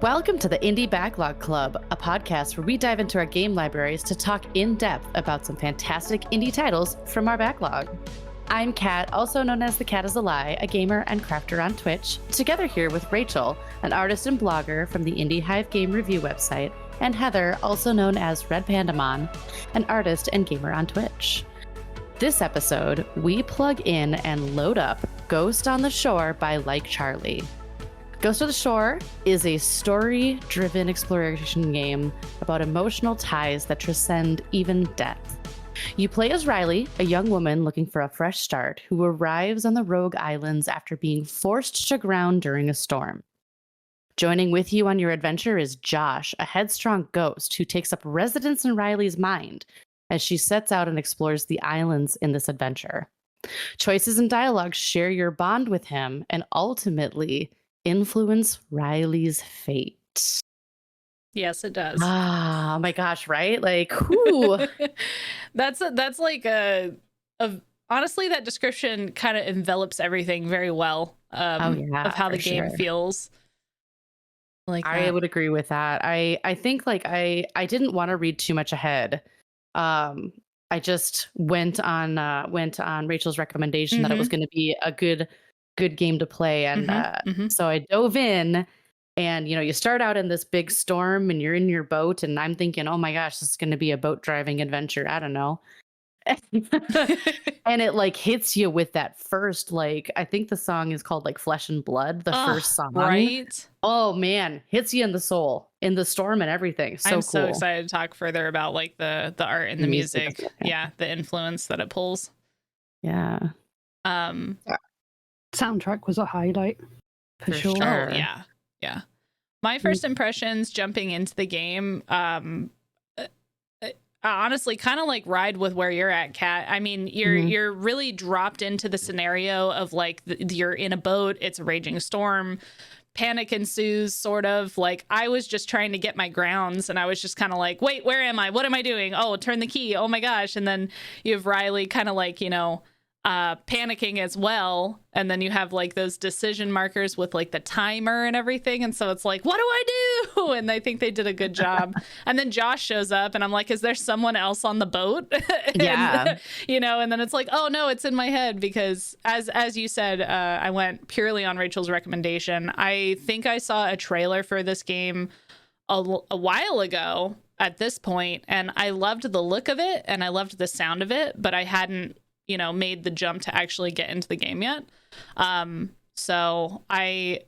Welcome to the Indie Backlog Club, a podcast where we dive into our game libraries to talk in depth about some fantastic indie titles from our backlog. I'm Kat, also known as The Cat is a Lie, a gamer and crafter on Twitch, together here with Rachel, an artist and blogger from the Indie Hive game review website, and Heather, also known as Red Pandamon, an artist and gamer on Twitch. This episode, we plug in and load up Ghost on the Shore by Like Charlie. Ghost of the Shore is a story-driven exploration game about emotional ties that transcend even death. You play as Riley, a young woman looking for a fresh start who arrives on the Rogue Islands after being forced to ground during a storm. Joining with you on your adventure is Josh, a headstrong ghost who takes up residence in Riley's mind as she sets out and explores the islands in this adventure. Choices and dialogue share your bond with him and ultimately influence Riley's fate. Yes, it does. Oh my gosh, right? Like, whoo. That's like a honestly, that description kind of envelops everything very well of how the game feels. Like I would agree with that. I think like I didn't want to read too much ahead. I just went on Rachel's recommendation that it was going to be a good game to play, and so I dove in. And you start out in this big storm, and you're in your boat, and I'm thinking, oh my gosh, this is going to be a boat driving adventure. I don't know. And it like hits you with that first, like, I think the song is called like Flesh and Blood, the first song, right? Oh man, hits you in the soul, in the storm and everything. So I'm cool. So excited to talk further about like the art and the music. Yeah, the influence that it pulls. Yeah. Soundtrack was a highlight for sure. Oh yeah. My first impressions jumping into the game, honestly, kind of like ride with where you're at, Kat. I mean, you're really dropped into the scenario of like you're in a boat, it's a raging storm, panic ensues, sort of. Like I was just trying to get my grounds, and I was just kind of like, wait, where am I? What am I doing? Oh, turn the key. Oh my gosh. And then you have Riley kind of like, panicking as well, and then you have like those decision markers with like the timer and everything, and so it's like, what do I do? And I think they did a good job. And then Josh shows up, and I'm like, is there someone else on the boat? Yeah. And then it's like, oh no, it's in my head, because as you said, I went purely on Rachel's recommendation. I think I saw a trailer for this game a while ago at this point, and I loved the look of it and I loved the sound of it, but I hadn't made the jump to actually get into the game yet. So I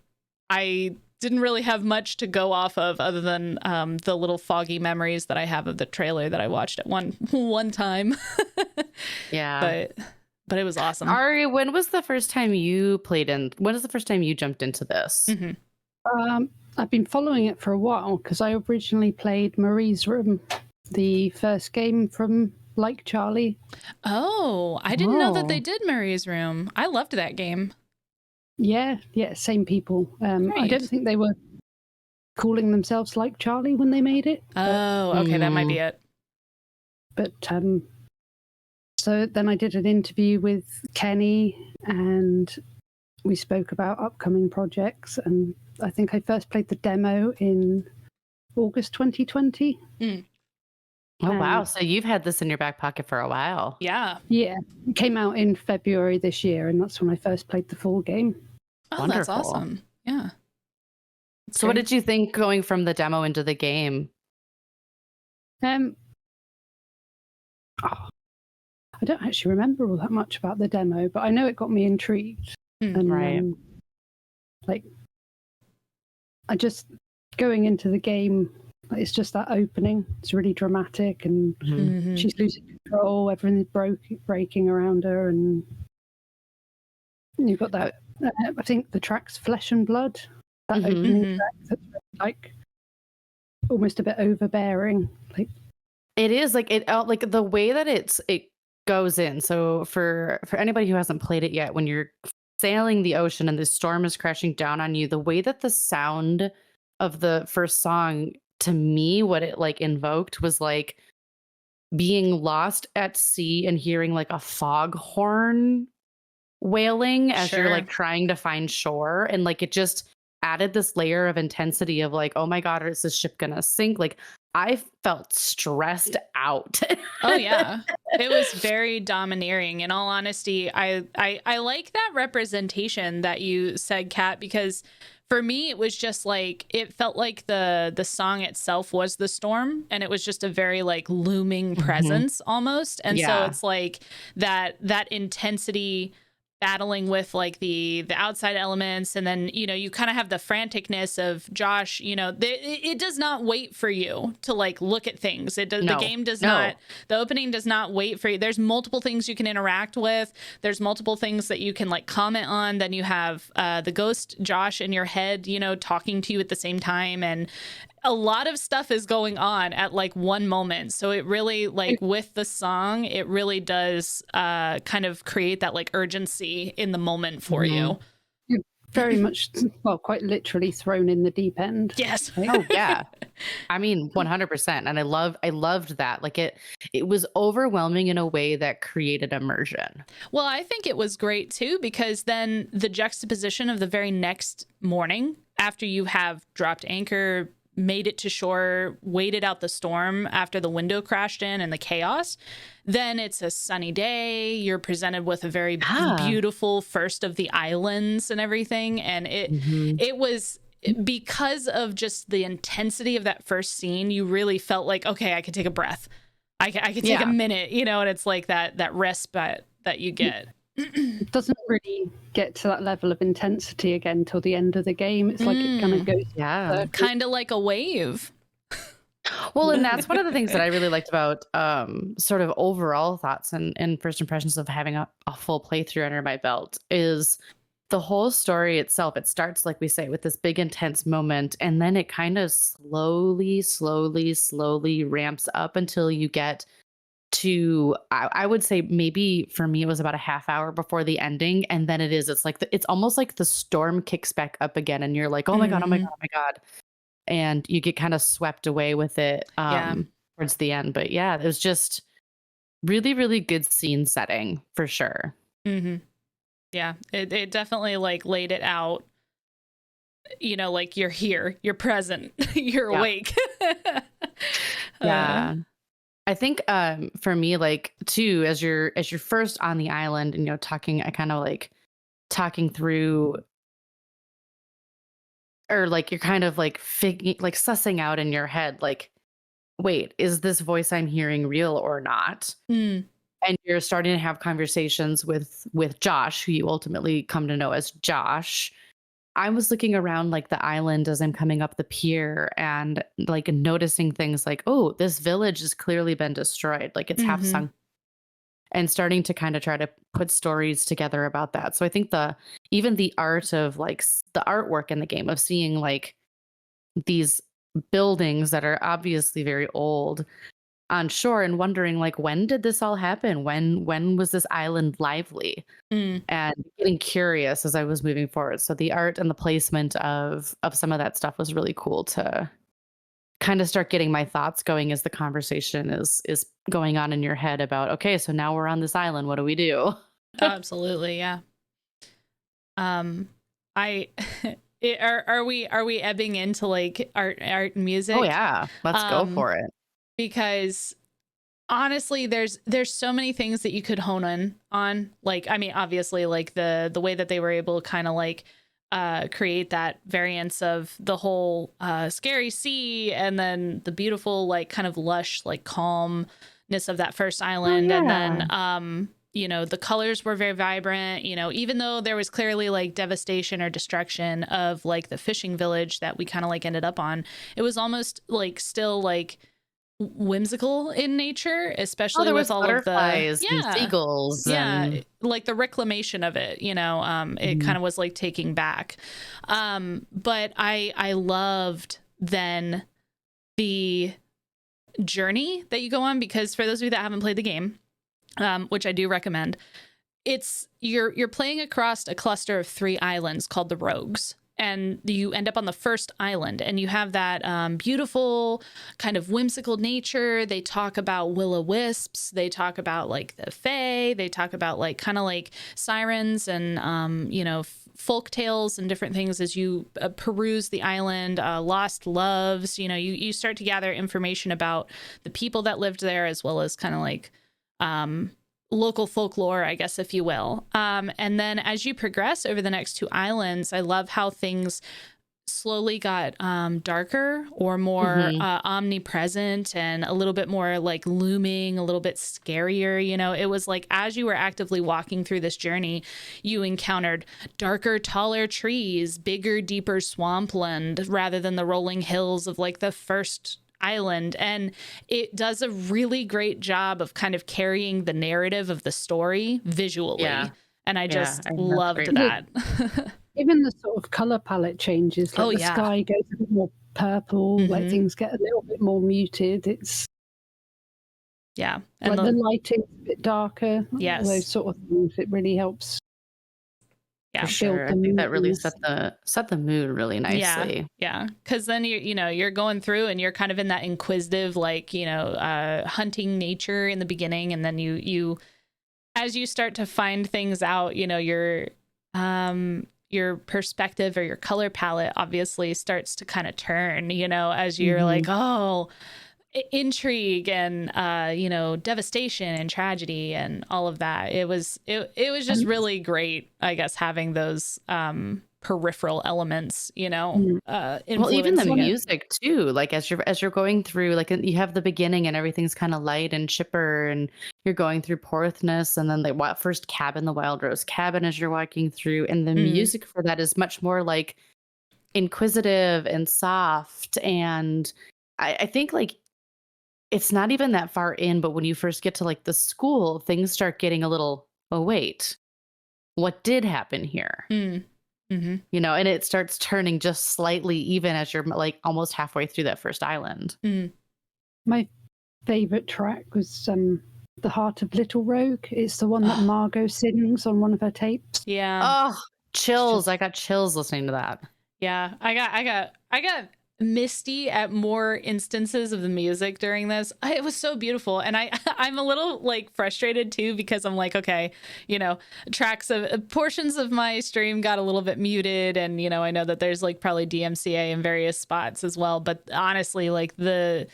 didn't really have much to go off of other than the little foggy memories that I have of the trailer that I watched at one time. Yeah. But it was awesome. Ari, when was the first time you jumped into this? I've been following it for a while because I originally played Marie's Room, the first game from Like Charlie. Oh, I didn't know that they did Marie's Room. I loved that game. Yeah, same people. I don't think they were calling themselves Like Charlie when they made it. Oh, okay, that might be it. But so then I did an interview with Kenny, and we spoke about upcoming projects, and I think I first played the demo in August 2020. Oh, wow. So you've had this in your back pocket for a while. Yeah. Yeah. It came out in February this year, and that's when I first played the full game. Oh, Wonderful. That's awesome. Yeah. So what did you think going from the demo into the game? I don't actually remember all that much about the demo, but I know it got me intrigued. And, right. I just, going into the game, it's just that opening. It's really dramatic, and she's losing control. Everything's breaking around her, and you've got that. I think the track's Flesh and Blood. That opening track that's like almost a bit overbearing. Like it is like it like the way that it goes in. So for anybody who hasn't played it yet, when you're sailing the ocean and the storm is crashing down on you, the way that the sound of the first song, to me, what it like invoked was like being lost at sea and hearing like a foghorn wailing as you're like trying to find shore, and like it just added this layer of intensity of like, oh my God, is this ship gonna sink? Like I felt stressed out. Oh yeah. It was very domineering. In all honesty, I like that representation that you said, Kat, because for me it was just like it felt like the song itself was the storm, and it was just a very like looming presence almost. And so it's like that intensity battling with like the outside elements, and then you kind of have the franticness of Josh. It does not wait for you to like look at things. It does. The game does not. The opening does not wait for you. There's multiple things you can interact with. There's multiple things that you can like comment on. Then you have the ghost Josh in your head, talking to you at the same time, and a lot of stuff is going on at like one moment. So it really like with the song, it really does kind of create that like urgency in the moment for you. You're very much, well, quite literally thrown in the deep end. Yes. Right? Oh yeah. I mean, 100%. And I loved that. Like it was overwhelming in a way that created immersion. Well, I think it was great too, because then the juxtaposition of the very next morning after you have dropped anchor, made it to shore, waited out the storm after the window crashed in and the chaos. Then it's a sunny day. You're presented with a very beautiful first of the islands and everything. And it was because of just the intensity of that first scene. You really felt like, okay, I could take a breath. I could take a minute, and it's like that respite that you get. It doesn't really get to that level of intensity again till the end of the game. It's like it kind of goes kind of like a wave. Well, and that's one of the things that I really liked about sort of overall thoughts and first impressions of having a full playthrough under my belt is the whole story itself. It starts, like we say, with this big intense moment, and then it kind of slowly ramps up until you get to I would say maybe for me it was about a half hour before the ending, and then it's like it's almost like the storm kicks back up again, and you're like, oh my God, and you get kind of swept away with it towards the end. But yeah, it was just really, really good scene setting for sure. Yeah, it definitely like laid it out, like you're here, you're present, you're awake. I think for me, like too, as you're first on the island and talking through, or like you're kind of like sussing out in your head, like, wait, is this voice I'm hearing real or not? And you're starting to have conversations with Josh, who you ultimately come to know as Josh. I was looking around like the island as I'm coming up the pier and like noticing things like, oh, this village has clearly been destroyed. Like it's half sunk, and starting to kind of try to put stories together about that. So I think even the art of like the artwork in the game of seeing like these buildings that are obviously very old on shore and wondering like, when did this all happen? When was this island lively? And getting curious as I was moving forward. So the art and the placement of some of that stuff was really cool to kind of start getting my thoughts going as the conversation is going on in your head about, okay, so now we're on this island. What do we do? Absolutely. Yeah. Are we ebbing into like art and music? Oh yeah. Let's go for it. Because honestly, there's so many things that you could hone in on. Like, I mean, obviously, like the way that they were able to kind of like create that variance of the whole scary sea, and then the beautiful, like kind of lush, like calmness of that first island. And then, the colors were very vibrant, even though there was clearly like devastation or destruction of like the fishing village that we kind of like ended up on. It was almost like still like whimsical in nature, especially with all of the and seagulls. Like the reclamation of it, it kind of was like taking back. But I loved then the journey that you go on, because for those of you that haven't played the game, which I do recommend, you're playing across a cluster of 3 islands called the Rogues. And you end up on the first island, and you have that beautiful kind of whimsical nature. They talk about will-o'-wisps. They talk about like the fae. They talk about like kind of like sirens and, folk tales and different things as you peruse the island, lost loves. You start to gather information about the people that lived there, as well as kind of like local folklore, I guess, if you will. And then as you progress over the next 2 islands, I love how things slowly got darker or more omnipresent and a little bit more like looming, a little bit scarier. It was like as you were actively walking through this journey, you encountered darker, taller trees, bigger, deeper swampland rather than the rolling hills of like the first island. And it does a really great job of kind of carrying the narrative of the story visually. Yeah. And I just loved that. Even the sort of color palette changes, like the sky goes a bit more purple, like things get a little bit more muted. It's and like the lighting's a bit darker. Yes, those sort of things. It really helps. Yeah, for sure. I think that really set the mood really nicely. Yeah. Because then you're going through and you're kind of in that inquisitive, like hunting nature in the beginning, and then you as you start to find things out, your perspective or your color palette obviously starts to kind of turn, as you're like, oh, intrigue and devastation and tragedy and all of that. It was just really great, I guess, having those peripheral elements, well, even the music too, like as you're going through, like you have the beginning and everything's kind of light and chipper, and you're going through Porthness, and then the first cabin, the Wild Rose Cabin, as you're walking through, and the music for that is much more like inquisitive and soft. And I think like it's not even that far in, but when you first get to like the school, things start getting a little, oh wait, what did happen here? And it starts turning just slightly, even as you're like almost halfway through that first island. My favorite track was The Heart of Little Rogue. It's the one that Margot sings on one of her tapes. Oh, chills. I got chills listening to that. Yeah, I got misty at more instances of the music during this. It was so beautiful, and I'm a little like frustrated too, because I'm like, okay, tracks of portions of my stream got a little bit muted, and I know that there's like probably DMCA in various spots as well, but honestly, like the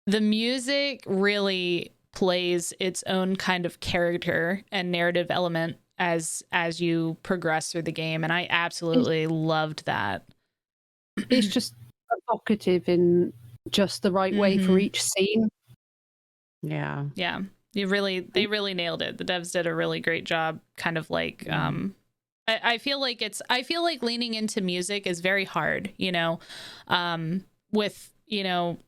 music really plays its own kind of character and narrative element as you progress through the game, and I absolutely loved that. It's just evocative in just the right way for each scene. Yeah. They really nailed it. The devs did a really great job, kind of like I feel like leaning into music is very hard, with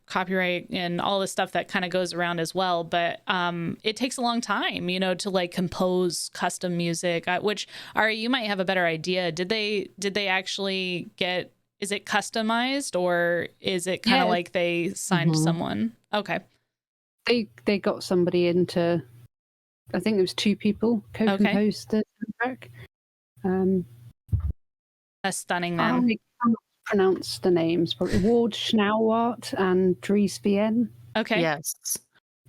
copyright and all the stuff that kind of goes around as well, but it takes a long time, to like compose custom music, which you might have a better idea. Did they actually get, is it customized, or is it kind of like they signed someone? Okay. They got somebody in to, I think there was 2 people co-composed the soundtrack. A stunning man. I can't pronounce the names, but Ward Schnauwart and Dries Vien. Okay. Yes.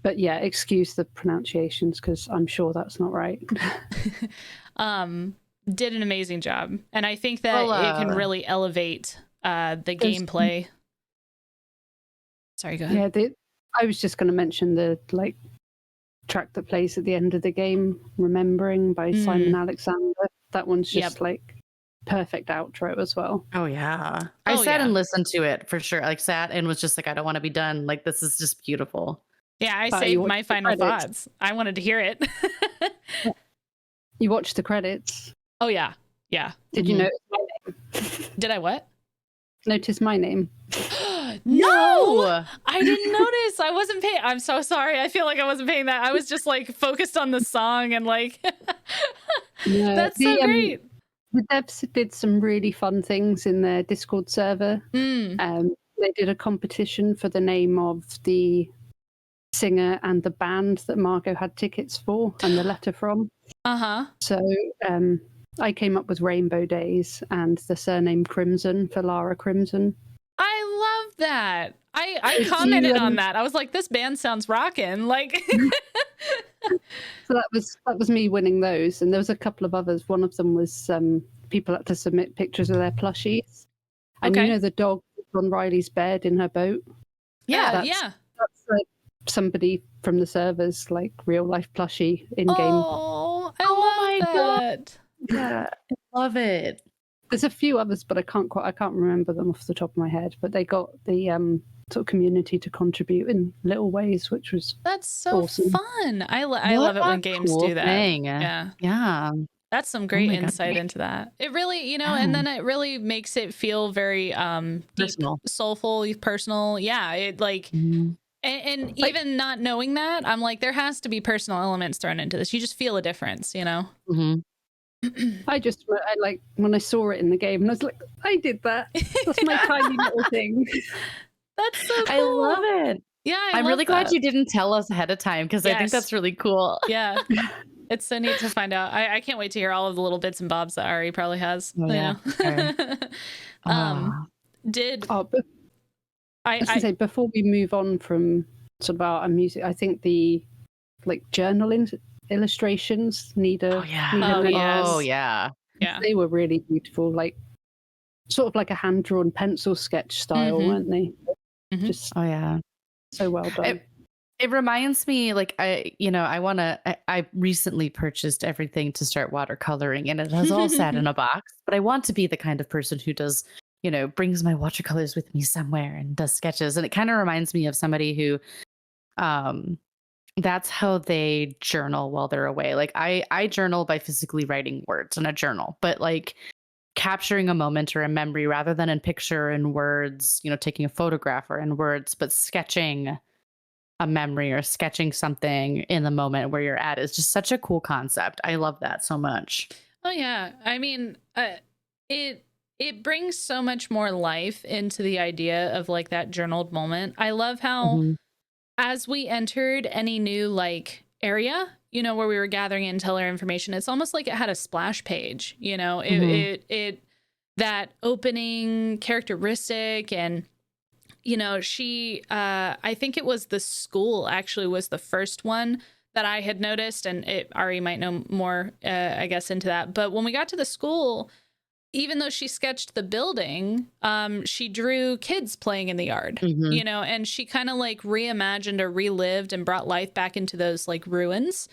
But yeah, excuse the pronunciations because I'm sure that's not right. Did an amazing job, and I think that it can really elevate the gameplay. Sorry, go ahead. Yeah, I was just going to mention the like track that plays at the end of the game, "Remembering" by Simon Alexander. That one's just like perfect outro as well. Oh yeah, I sat and listened to it for sure. Like sat and was just like, I don't want to be done. Like this is just beautiful. Yeah, I saved my final thoughts. I wanted to hear it. You watched the credits. Oh yeah. Did you notice my name? Did I what? Notice my name. No, I didn't notice. I wasn't paying. I'm so sorry. I feel like I wasn't paying that. I was just like focused on the song and like. That's so great. The devs did some really fun things in their Discord server. They did a competition for the name of the singer and the band that Margot had tickets for and the letter from. So I came up with Rainbow Days and the surname Crimson for Lara Crimson. I love that. I commented on that. I was like, this band sounds rockin'. Like So that was me winning those, and there was a couple of others. One of them was people had to submit pictures of their plushies. And Okay. you know the dog on Riley's bed in her boat? Yeah. That's somebody from the servers, like real life plushie in game. Oh, I love that. Yeah, I love it. There's a few others, but I can't remember them off the top of my head. But they got the sort of community to contribute in little ways, which was That's so awesome. fun. I love it when games do that. Thing. Yeah. That's some great insight God. into that. It really, and then it really makes it feel very deep, soulful, personal. Yeah, it like, and even not knowing that, I'm like, there has to be personal elements thrown into this. You just feel a difference, Mm-hmm. I like when I saw it in the game, and I was like, I did that. That's my tiny little thing. That's so cool. I love it. Yeah, I'm really glad you didn't tell us ahead of time, because I think that's really cool. Yeah. It's so neat to find out. I can't wait to hear all of the little bits and bobs that Ari probably has. Oh, yeah. I say, before we move on from sort of art and music, I think the journal illustrations need a yeah. They were really beautiful, like sort of like a hand drawn pencil sketch style, weren't they? Just so well done. It reminds me, like, I recently purchased everything to start watercoloring, and it has all sat in a box, but I want to be the kind of person who does, brings my watercolors with me somewhere and does sketches. And it kind of reminds me of somebody who, that's how they journal while they're away. Like I journal by physically writing words in a journal, but like capturing a moment or a memory rather than in picture and words, taking a photograph or in words, but sketching a memory or sketching something in the moment where you're at is just such a cool concept. I love that so much. Oh yeah. I mean, it brings so much more life into the idea of like that journaled moment. I love how as we entered any new like area, where we were gathering intel or information, it's almost like it had a splash page, it that opening characteristic. And she I think it was the school actually was the first one that I had noticed, and Ari might know more I guess into that. But when we got to the school, even though she sketched the building, she drew kids playing in the yard, and she kind of like reimagined or relived and brought life back into those like ruins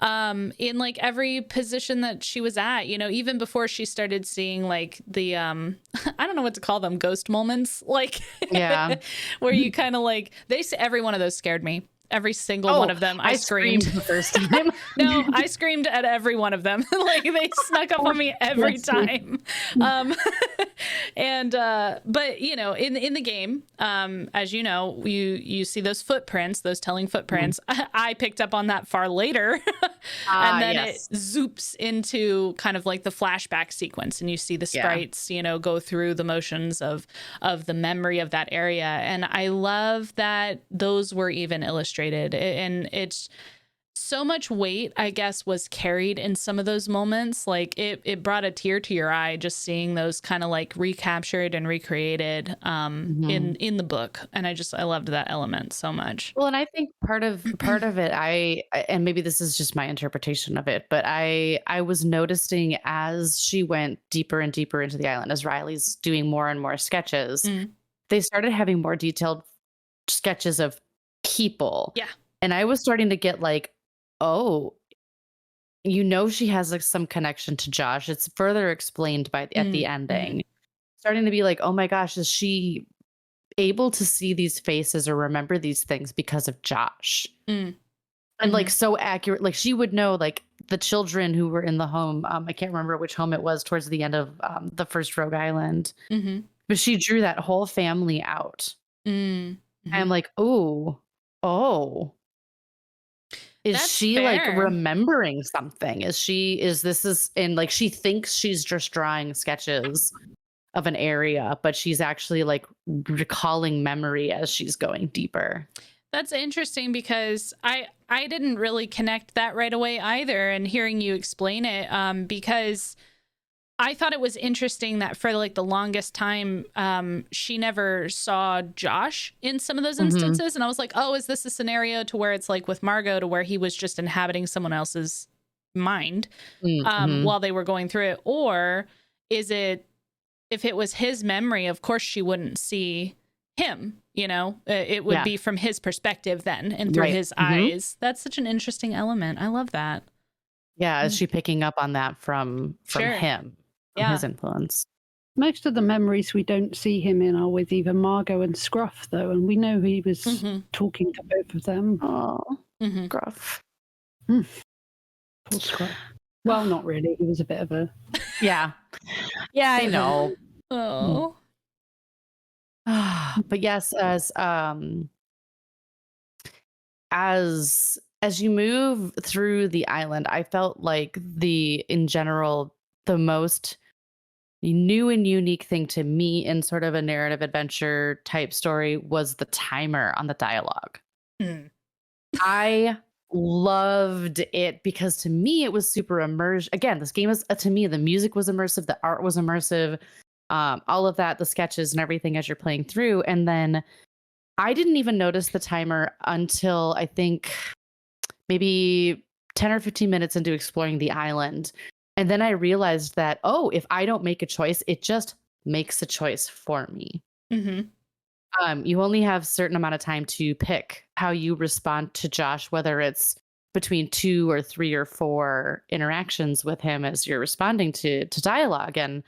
in like every position that she was at, even before she started seeing like the, I don't know what to call them, ghost moments, like, where you kind of like, every one of those scared me. Every single one of them. I screamed the first time. No, I screamed at every one of them. Like they snuck up on me every time. But in the game, as you know, you see those footprints, those telling footprints. I picked up on that far later. And then it zoops into kind of like the flashback sequence, and you see the sprites, go through the motions of the memory of that area. And I love that those were even illustrated. And it's so much weight, I guess, was carried in some of those moments. Like it brought a tear to your eye just seeing those kind of like recaptured and recreated in the book. And I loved that element so much. Well, and I think part of it, and maybe this is just my interpretation of it, but I was noticing as she went deeper and deeper into the island, as Riley's doing more and more sketches, they started having more detailed sketches of people. Yeah. And I was starting to get like, oh, she has like some connection to Josh. It's further explained at the ending. Starting to be like, oh my gosh, is she able to see these faces or remember these things because of Josh? And like so accurate, like she would know like the children who were in the home. I can't remember which home it was towards the end of the first Rogue Island, but she drew that whole family out. I'm like, oh, is that's she fair. Like remembering something? And like she thinks she's just drawing sketches of an area, but she's actually like recalling memory as she's going deeper. That's interesting because I didn't really connect that right away either. And hearing you explain it, because I thought it was interesting that for like the longest time, she never saw Josh in some of those instances. And I was like, oh, is this a scenario to where it's like with Margot to where he was just inhabiting someone else's mind while they were going through it? Or if it was his memory, of course she wouldn't see him, you know, it would be from his perspective then and through his eyes. That's such an interesting element. I love that. Yeah. Is she picking up on that from him, from his influence? Most of the memories we don't see him in are with either Margot and Scruff, though, and we know he was talking to both of them. Oh, Scruff. Poor Scruff. Well, not really. He was a bit of a... Yeah, I know. Oh. But yes, as you move through the island, I felt like in general, the most new and unique thing to me in sort of a narrative adventure type story was the timer on the dialogue. I loved it because to me it was super immersive. Again, this game was to me, the music was immersive, the art was immersive, all of that, the sketches and everything as you're playing through. And then I didn't even notice the timer until I think maybe 10 or 15 minutes into exploring the island. And then I realized that, if I don't make a choice, it just makes a choice for me. You only have a certain amount of time to pick how you respond to Josh, whether it's between 2 or 3 or 4 interactions with him as you're responding to dialogue. And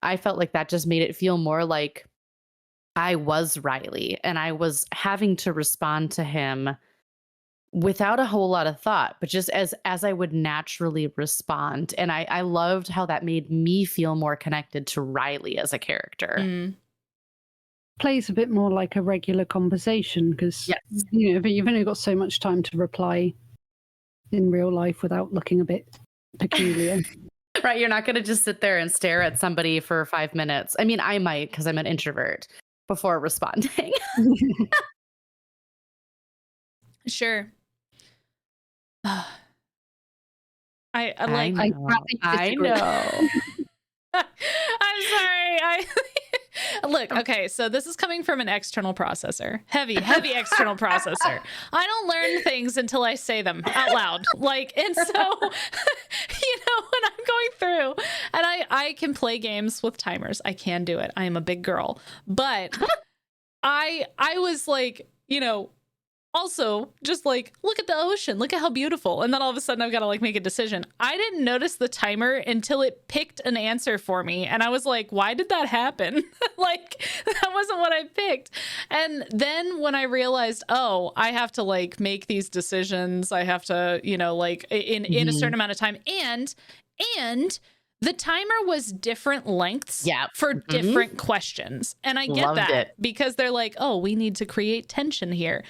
I felt like that just made it feel more like I was Riley and I was having to respond to him without a whole lot of thought, but just as I would naturally respond. And I loved how that made me feel more connected to Riley as a character. Plays a bit more like a regular conversation because you know, but you've only got so much time to reply in real life without looking a bit peculiar. Right, you're not going to just sit there and stare at somebody for 5 minutes. I mean, I might because I'm an introvert before responding. Sure. I know. I'm sorry. Look, okay, so this is coming from an external processor. Heavy external processor. I don't learn things until I say them out loud. And so, you know, when I'm going through and I can play games with timers. I can do it. I am a big girl. But I was like, you know, also just like, look at the ocean, look at how beautiful. And then all of a sudden I've got to like make a decision. I didn't notice the timer until it picked an answer for me. And I was like, why did that happen? Like, that wasn't what I picked. And then when I realized, I have to like make these decisions, I have to, you know, like in a certain amount of time. And the timer was different lengths for different questions. And I get that because they're like, we need to create tension here.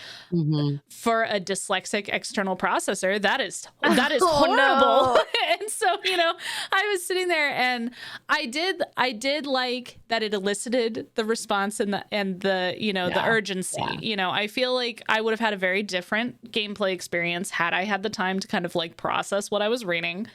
For a dyslexic external processor, that is horrible. And so, you know, I was sitting there and I did like that it elicited the response and the you know, the urgency. You know, I feel like I would have had a very different gameplay experience had I had the time to kind of like process what I was reading.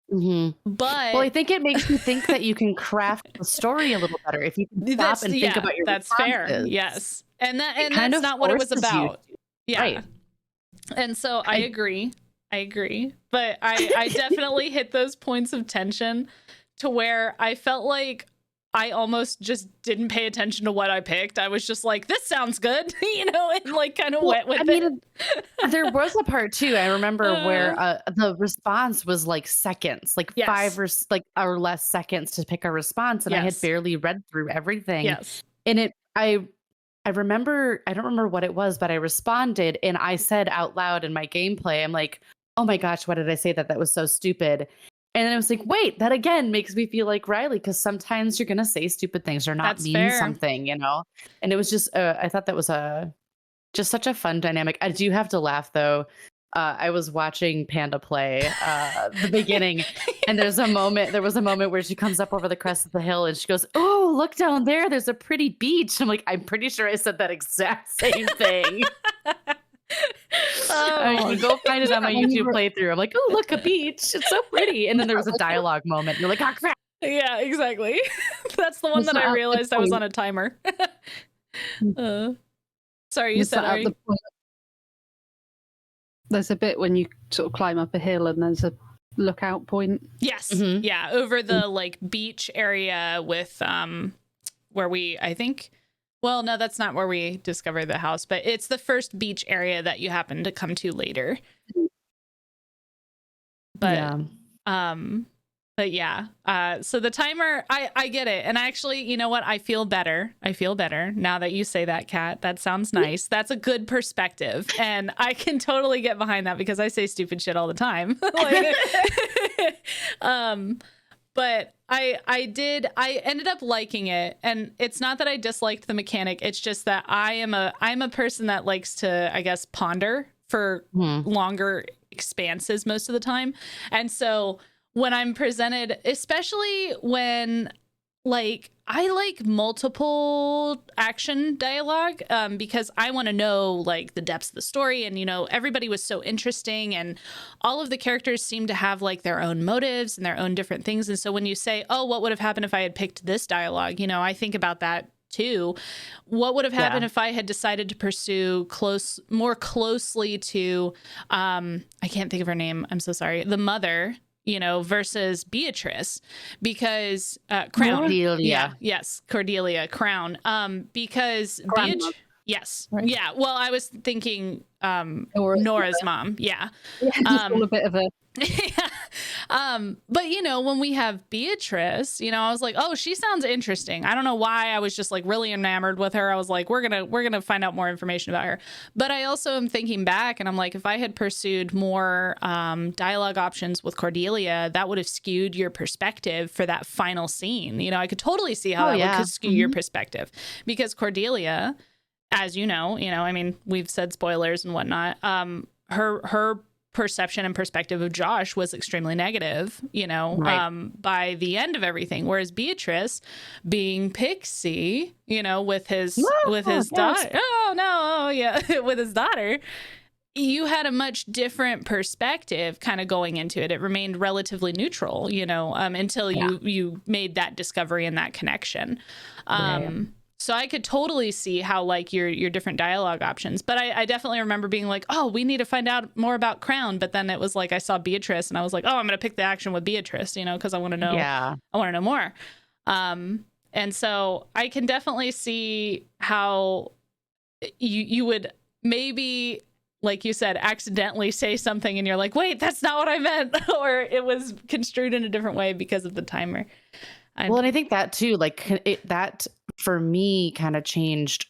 But I think it makes you think that you can craft the story a little better if you can stop and think about your responses. Fair. Yes. And that's not what it was about. Yeah. Right. And so I agree. But I definitely hit those points of tension to where I felt like I almost just didn't pay attention to what I picked. I was just like, this sounds good, you know, and like kind of went with it. There was a part too. I remember where the response was like seconds, like 5 or less seconds to pick a response. And I had barely read through everything. Yes. And I remember, I don't remember what it was, but I responded and I said out loud in my gameplay, I'm like, oh my gosh, what did I say that was so stupid? And then I was like, wait, that again makes me feel like Riley, because sometimes you're going to say stupid things or not mean something, you know? And it was just, I thought that was just such a fun dynamic. I do have to laugh, though. I was watching Panda play the beginning, and there was a moment where she comes up over the crest of the hill and she goes, oh, look down there. There's a pretty beach. I'm like, I'm pretty sure I said that exact same thing. Go find it on my YouTube playthrough. I'm like, oh, look, a beach. It's so pretty. And then there was a dialogue moment. You're like, oh, crap. Yeah, exactly. That's the one that I realized I was on a timer. Sorry, you said there's a bit when you sort of climb up a hill and there's a lookout point. Yes. Mhm. Yeah. Over the like beach area with where we, I think, well, no, that's not where we discovered the house, but it's the first beach area that you happen to come to later. But but yeah, so the timer, I get it. And actually, you know what? I feel better now that you say that, Kat. That sounds nice. That's a good perspective. And I can totally get behind that because I say stupid shit all the time. Like, but I ended up liking it. And it's not that I disliked the mechanic. It's just that I'm a person that likes to, I guess, ponder for longer expanses most of the time. And so when I'm presented, especially when like I like multiple action dialogue, because I want to know like the depths of the story. And, you know, everybody was so interesting and all of the characters seem to have like their own motives and their own different things. And so when you say, oh, what would have happened if I had picked this dialogue? You know, I think about that too. What would have happened if I had decided to pursue more closely to, I can't think of her name. I'm so sorry. The mother, you know, versus Beatrice, because Crown. Cordelia. Yeah, yes, Cordelia, Crown. Because Beatrice. Yes. Right. Yeah. Well, I was thinking Nora's mom. Yeah. Just all a bit of a but you know, when we have Beatrice, you know, I was like, oh, she sounds interesting. I don't know why I was just like really enamored with her. I was like, we're gonna find out more information about her. But I also am thinking back and I'm like, if I had pursued more dialogue options with Cordelia, that would have skewed your perspective for that final scene. You know, I could totally see how could skew your perspective, because Cordelia, as you know, I mean, we've said spoilers and whatnot. Her perception and perspective of Josh was extremely negative, you know, by the end of everything. Whereas Beatrice, being Pixie, you know, with his daughter, with his daughter, you had a much different perspective kind of going into it. It remained relatively neutral, you know, until you made that discovery and that connection. So I could totally see how like your different dialogue options, but I definitely remember being like, oh, we need to find out more about Crown. But then it was like, I saw Beatrice and I was like, oh, I'm going to pick the action with Beatrice, you know, cause I want to know, I want to know more. And so I can definitely see how you would maybe, like you said, accidentally say something and you're like, wait, that's not what I meant. Or it was construed in a different way because of the timer. Well, and I think that too, like that for me kind of changed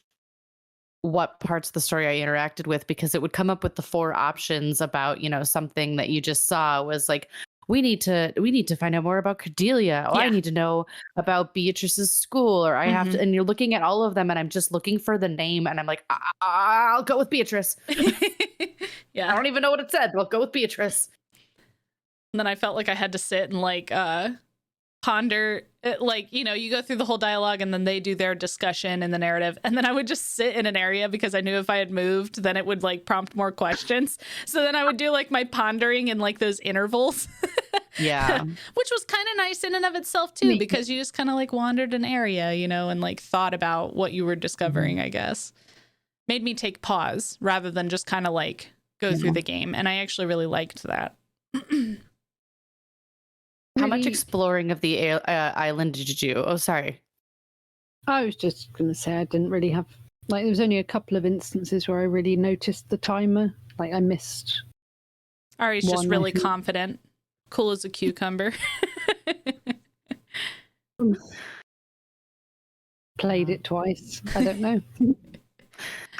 what parts of the story I interacted with, because it would come up with the 4 options about, you know, something that you just saw was like, we need to find out more about Cordelia. Oh, I need to know about Beatrice's school, or I have to, and you're looking at all of them and I'm just looking for the name and I'm like, I'll go with Beatrice. I don't even know what it said. I'll go with Beatrice. And then I felt like I had to sit and like, ponder it, like, you know, you go through the whole dialogue and then they do their discussion in the narrative, and then I would just sit in an area because I knew if I had moved then it would like prompt more questions. So then I would do like my pondering in like those intervals. Which was kind of nice in and of itself too, because you just kind of like wandered an area, you know, and like thought about what you were discovering. I guess made me take pause rather than just kind of like go through the game, and I actually really liked that. How much exploring of the island did you do? Oh, sorry. I was just going to say I didn't really have, like, there was only a couple of instances where I really noticed the timer. Like, I missed. Ari's just really confident. Cool as a cucumber. Played it twice. I don't know.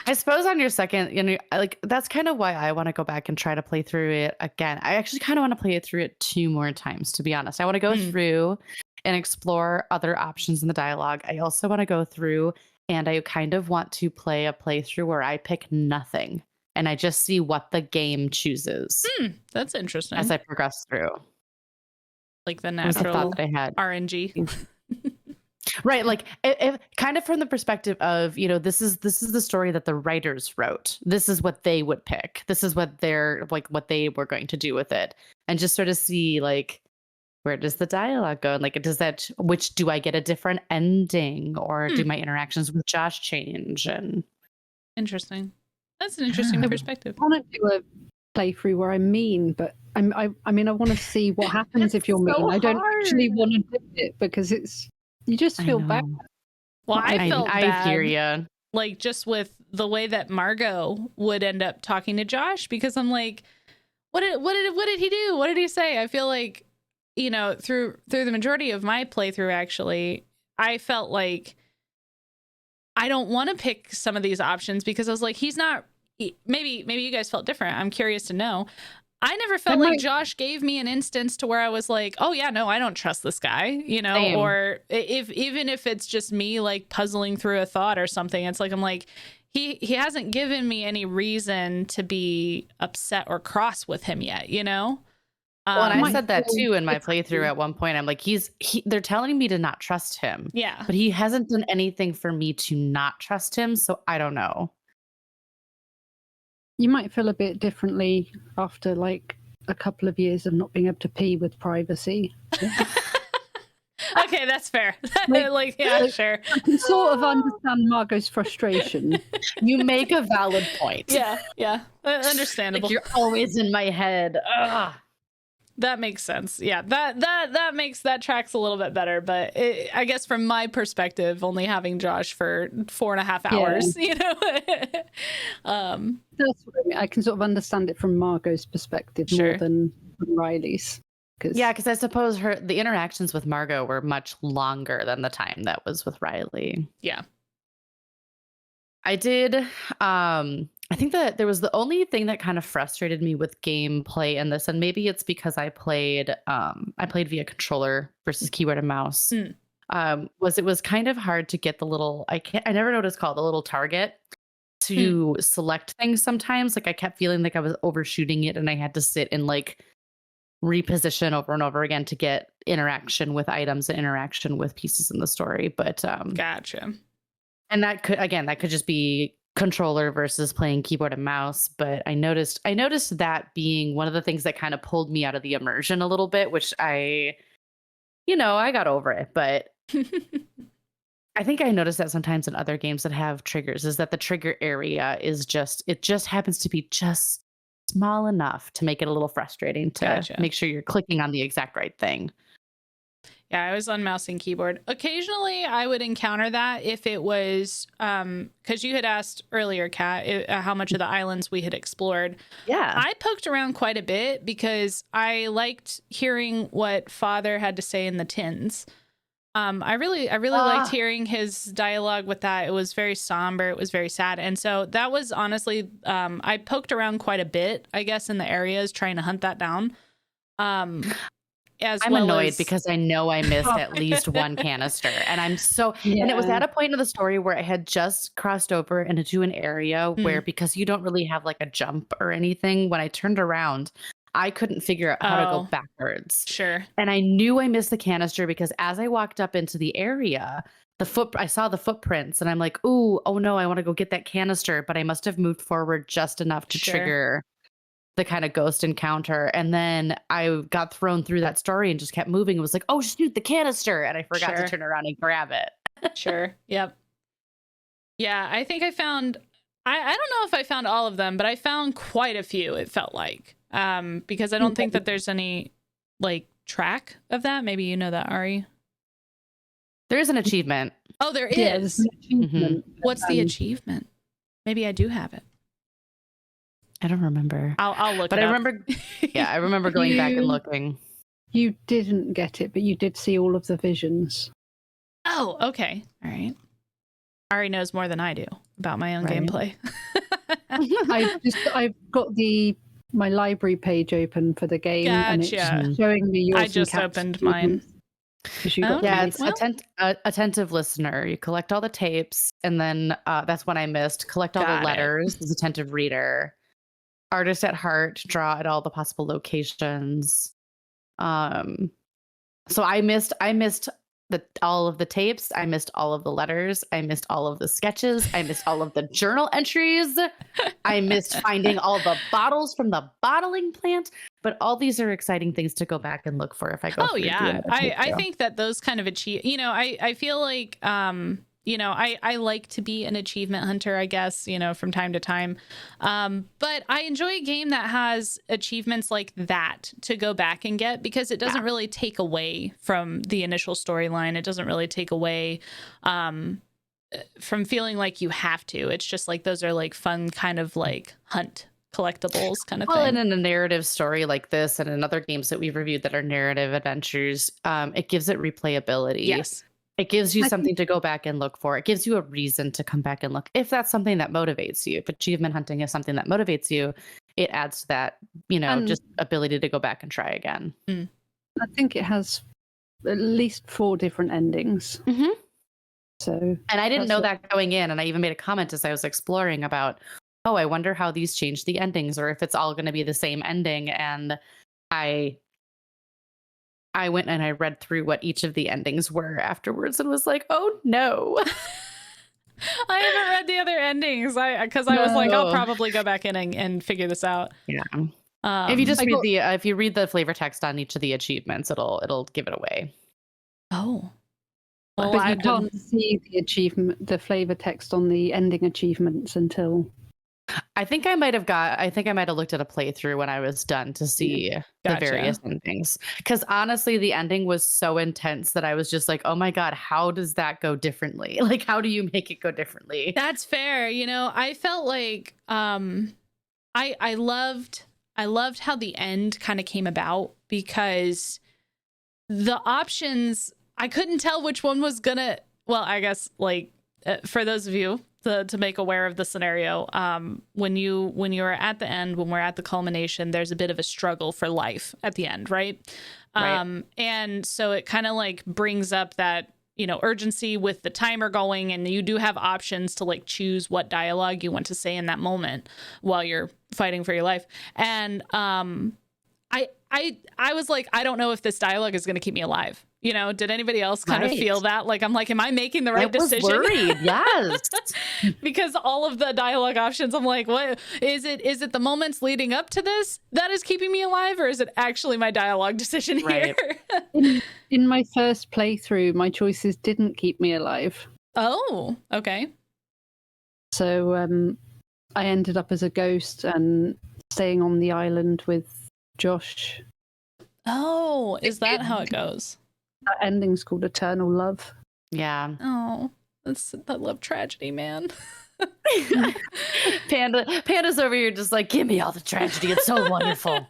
I suppose on your second, you know, like that's kind of why I want to go back and try to play through it again. I actually kind of want to play it through it 2 more times, to be honest. I want to go through and explore other options in the dialogue. I also want to go through and I kind of want to play a playthrough where I pick nothing and I just see what the game chooses. That's interesting. As I progress through. Like the natural that I had. RNG. Right, like if kind of from the perspective of, you know, this is the story that the writers wrote. This is what they would pick. This is what they're like, what they were going to do with it, and just sort of see like, where does the dialogue go? And like, do I get a different ending, or do my interactions with Josh change? And interesting. That's an interesting perspective. I want to do a playthrough where I'm mean, but I mean, I want to see what happens if you're so mean. I don't hard. actually want to do it because you just feel bad. Well, I felt I bad. hear you. Like just with the way that Margot would end up talking to Josh, because I'm like, what did he do? What did he say? I feel like, you know, through the majority of my playthrough, actually, I felt like I don't want to pick some of these options because I was like, he's not. Maybe you guys felt different. I'm curious to know. I never felt like Josh gave me an instance to where I was like, oh yeah, no, I don't trust this guy, you know. Same. Or even if it's just me like puzzling through a thought or something, it's like I'm like, he hasn't given me any reason to be upset or cross with him yet, you know. Well, and I said that too in my playthrough at one point. I'm like, they're telling me to not trust him. Yeah. But he hasn't done anything for me to not trust him. So I don't know. You might feel a bit differently after like a couple of years of not being able to pee with privacy. Okay, that's fair. Sure. I can sort of understand Margot's frustration. You make a valid point. Yeah. Understandable. Like you're always in my head. Ugh. That makes sense. Yeah, that tracks a little bit better. But I guess from my perspective, only having Josh for 4.5 hours, you know. That's what I mean. I can sort of understand it from Margot's perspective more than Riley's. Because I suppose the interactions with Margot were much longer than the time that was with Riley. Yeah. I did. I think that there was the only thing that kind of frustrated me with gameplay in this, and maybe it's because I played via controller versus keyboard and mouse. Was it was kind of hard to get the little I never know what it's called, the little target to select things sometimes. Like I kept feeling like I was overshooting it and I had to sit and like reposition over and over again to get interaction with items and interaction with pieces in the story. But gotcha. And that could just be controller versus playing keyboard and mouse. But I noticed that being one of the things that kind of pulled me out of the immersion a little bit, which I got over it. But I think I noticed that sometimes in other games that have triggers is that the trigger area is just happens to be just small enough to make it a little frustrating to make sure you're clicking on the exact right thing. Yeah, I was on mouse and keyboard. Occasionally, I would encounter that if it was because you had asked earlier, Kat, how much of the islands we had explored. Yeah, I poked around quite a bit because I liked hearing what Father had to say in the tins. I really liked hearing his dialogue with that. It was very somber. It was very sad, and so that was honestly, I poked around quite a bit, I guess, in the areas trying to hunt that down. I'm annoyed because I know I missed at least one canister, and I'm and it was at a point in the story where I had just crossed over into an area where, because you don't really have like a jump or anything, when I turned around, I couldn't figure out how to go backwards. Sure. And I knew I missed the canister because as I walked up into the area, I saw the footprints, and I'm like, oh no, I want to go get that canister, but I must have moved forward just enough to trigger the kind of ghost encounter. And then I got thrown through that story and just kept moving. It was like, oh shoot, the canister. And I forgot to turn around and grab it. Sure. Yep. Yeah, I think I found, I don't know if I found all of them, but I found quite a few, it felt like. Because I don't think that there's any like track of that. Maybe you know that, Ari. There is an achievement. Oh, there is. What's the achievement? Maybe I do have it. I don't remember. I'll look. But I remember. Yeah, I remember going back and looking. You didn't get it, but you did see all of the visions. Oh, okay. All right. Ari knows more than I do about my own gameplay. I've got my library page open for the game, and it's showing me yours. I just opened mine. It's attentive listener. You collect all the tapes, and then that's when I missed. Collect all the letters. As attentive reader. Artist at heart. Draw at all the possible locations. So I missed all of the tapes. I missed all of the letters. I missed all of the sketches. I missed all of the journal entries. I missed finding all the bottles from the bottling plant. But all these are exciting things to go back and look for if I go. Oh yeah, I think that those kind of achieve. You know, I feel like you know, I like to be an achievement hunter, I guess, you know, from time to time. But I enjoy a game that has achievements like that to go back and get, because it doesn't really take away from the initial storyline. It doesn't really take away from feeling like you have to. It's just like those are like fun kind of like hunt collectibles kind of thing. And in a narrative story like this and in other games that we've reviewed that are narrative adventures, it gives it replayability. Yes. It gives you something to go back and look for. It gives you a reason to come back and look. If that's something that motivates you, if achievement hunting is something that motivates you, it adds to that, you know, just ability to go back and try again. I think it has at least 4 different endings. Mm-hmm. So, and I didn't know that going in. And I even made a comment as I was exploring about, oh, I wonder how these change the endings, or if it's all going to be the same ending. And I went and I read through what each of the endings were afterwards and was like, oh no. I haven't read the other endings because I was like, I'll probably go back in and figure this out. Yeah. If you just if you read the flavor text on each of the achievements, it'll give it away. Oh. Well, but you can't see the flavor text on the ending achievements until. I think I might have looked at a playthrough when I was done to see the various endings. Because honestly, the ending was so intense that I was just like, oh my God, how does that go differently? Like, how do you make it go differently? That's fair. You know, I felt like I loved how the end kind of came about, because the options, I couldn't tell which one was gonna, well, I guess like for those of you to make aware of the scenario, when you are at the end, when we're at the culmination, there's a bit of a struggle for life at the end, right? And so it kind of like brings up that, you know, urgency with the timer going, and you do have options to like choose what dialogue you want to say in that moment while you're fighting for your life. And I was like, I don't know if this dialogue is going to keep me alive. You know, did anybody else kind of feel that? Like, I'm like, am I making the right decision? I was worried, yes. Because all of the dialogue options, I'm like, what is it? Is it the moments leading up to this that is keeping me alive, or is it actually my dialogue decision here? In my first playthrough, my choices didn't keep me alive. Oh, okay. So I ended up as a ghost and staying on the island with Josh. Oh, is that how it goes? That ending's called Eternal Love. Yeah. Oh, that's that love tragedy, man. Panda's over here just like, give me all the tragedy. It's so wonderful.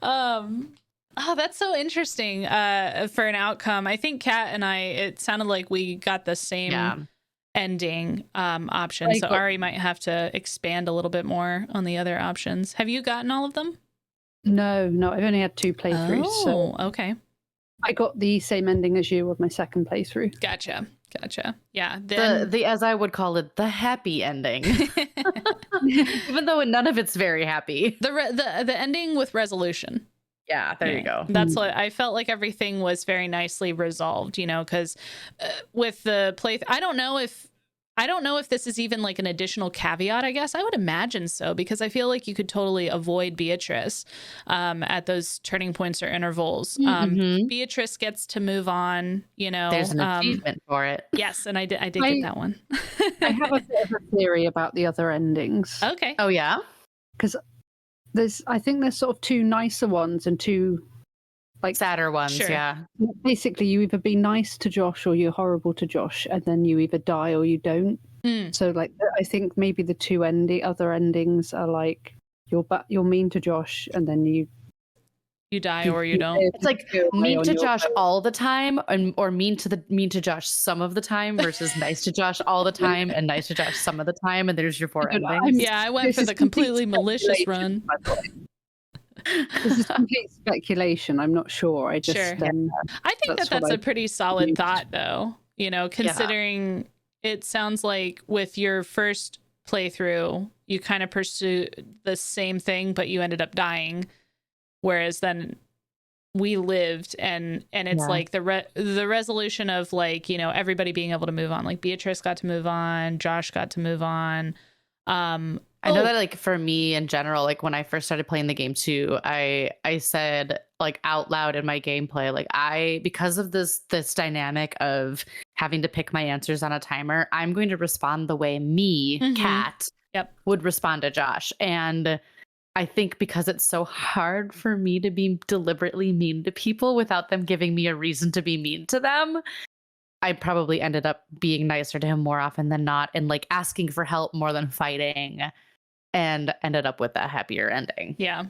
Oh, that's so interesting for an outcome. I think Kat and I, it sounded like we got the same ending option. So Ari might have to expand a little bit more on the other options. Have you gotten all of them? No, I've only had 2 playthroughs. Oh, okay. I got the same ending as you with my second playthrough. Gotcha. Yeah. The as I would call it, the happy ending. Even though none of it's very happy. The ending with resolution. Yeah, there you go. That's what I felt like. Everything was very nicely resolved, you know, because with the I don't know if this is even like an additional caveat. I guess I would imagine so, because I feel like you could totally avoid Beatrice at those turning points or intervals. Beatrice gets to move on, you know. There's an achievement for it. Yes, and I did get that one. I have a bit of a theory about the other endings. Okay. Oh yeah, because I think there's sort of 2 nicer ones and 2 like sadder ones. Sure. Yeah. Basically, you either be nice to Josh or you're horrible to Josh, and then you either die or you don't. So like, I think maybe the 2 other endings are like you're mean to Josh, and then you die or you don't. It's like mean to Josh all the time, or mean to Josh some of the time, versus nice to Josh all the time and nice to Josh some of the time, and there's your 4 endings. Yeah, I went for the completely malicious run. This is complete speculation. I'm not sure. I just I think that's a pretty solid thought, though. You know, considering it sounds like with your first playthrough, you kind of pursue the same thing, but you ended up dying. Whereas then we lived, and it's like the resolution of like, you know, everybody being able to move on. Like Beatrice got to move on, Josh got to move on. I know that like for me in general, like when I first started playing the game too, I said like out loud in my gameplay, like because of this dynamic of having to pick my answers on a timer, I'm going to respond the way me, Kat, would respond to Josh. And I think because it's so hard for me to be deliberately mean to people without them giving me a reason to be mean to them, I probably ended up being nicer to him more often than not, and like asking for help more than fighting, and ended up with a happier ending. Yeah.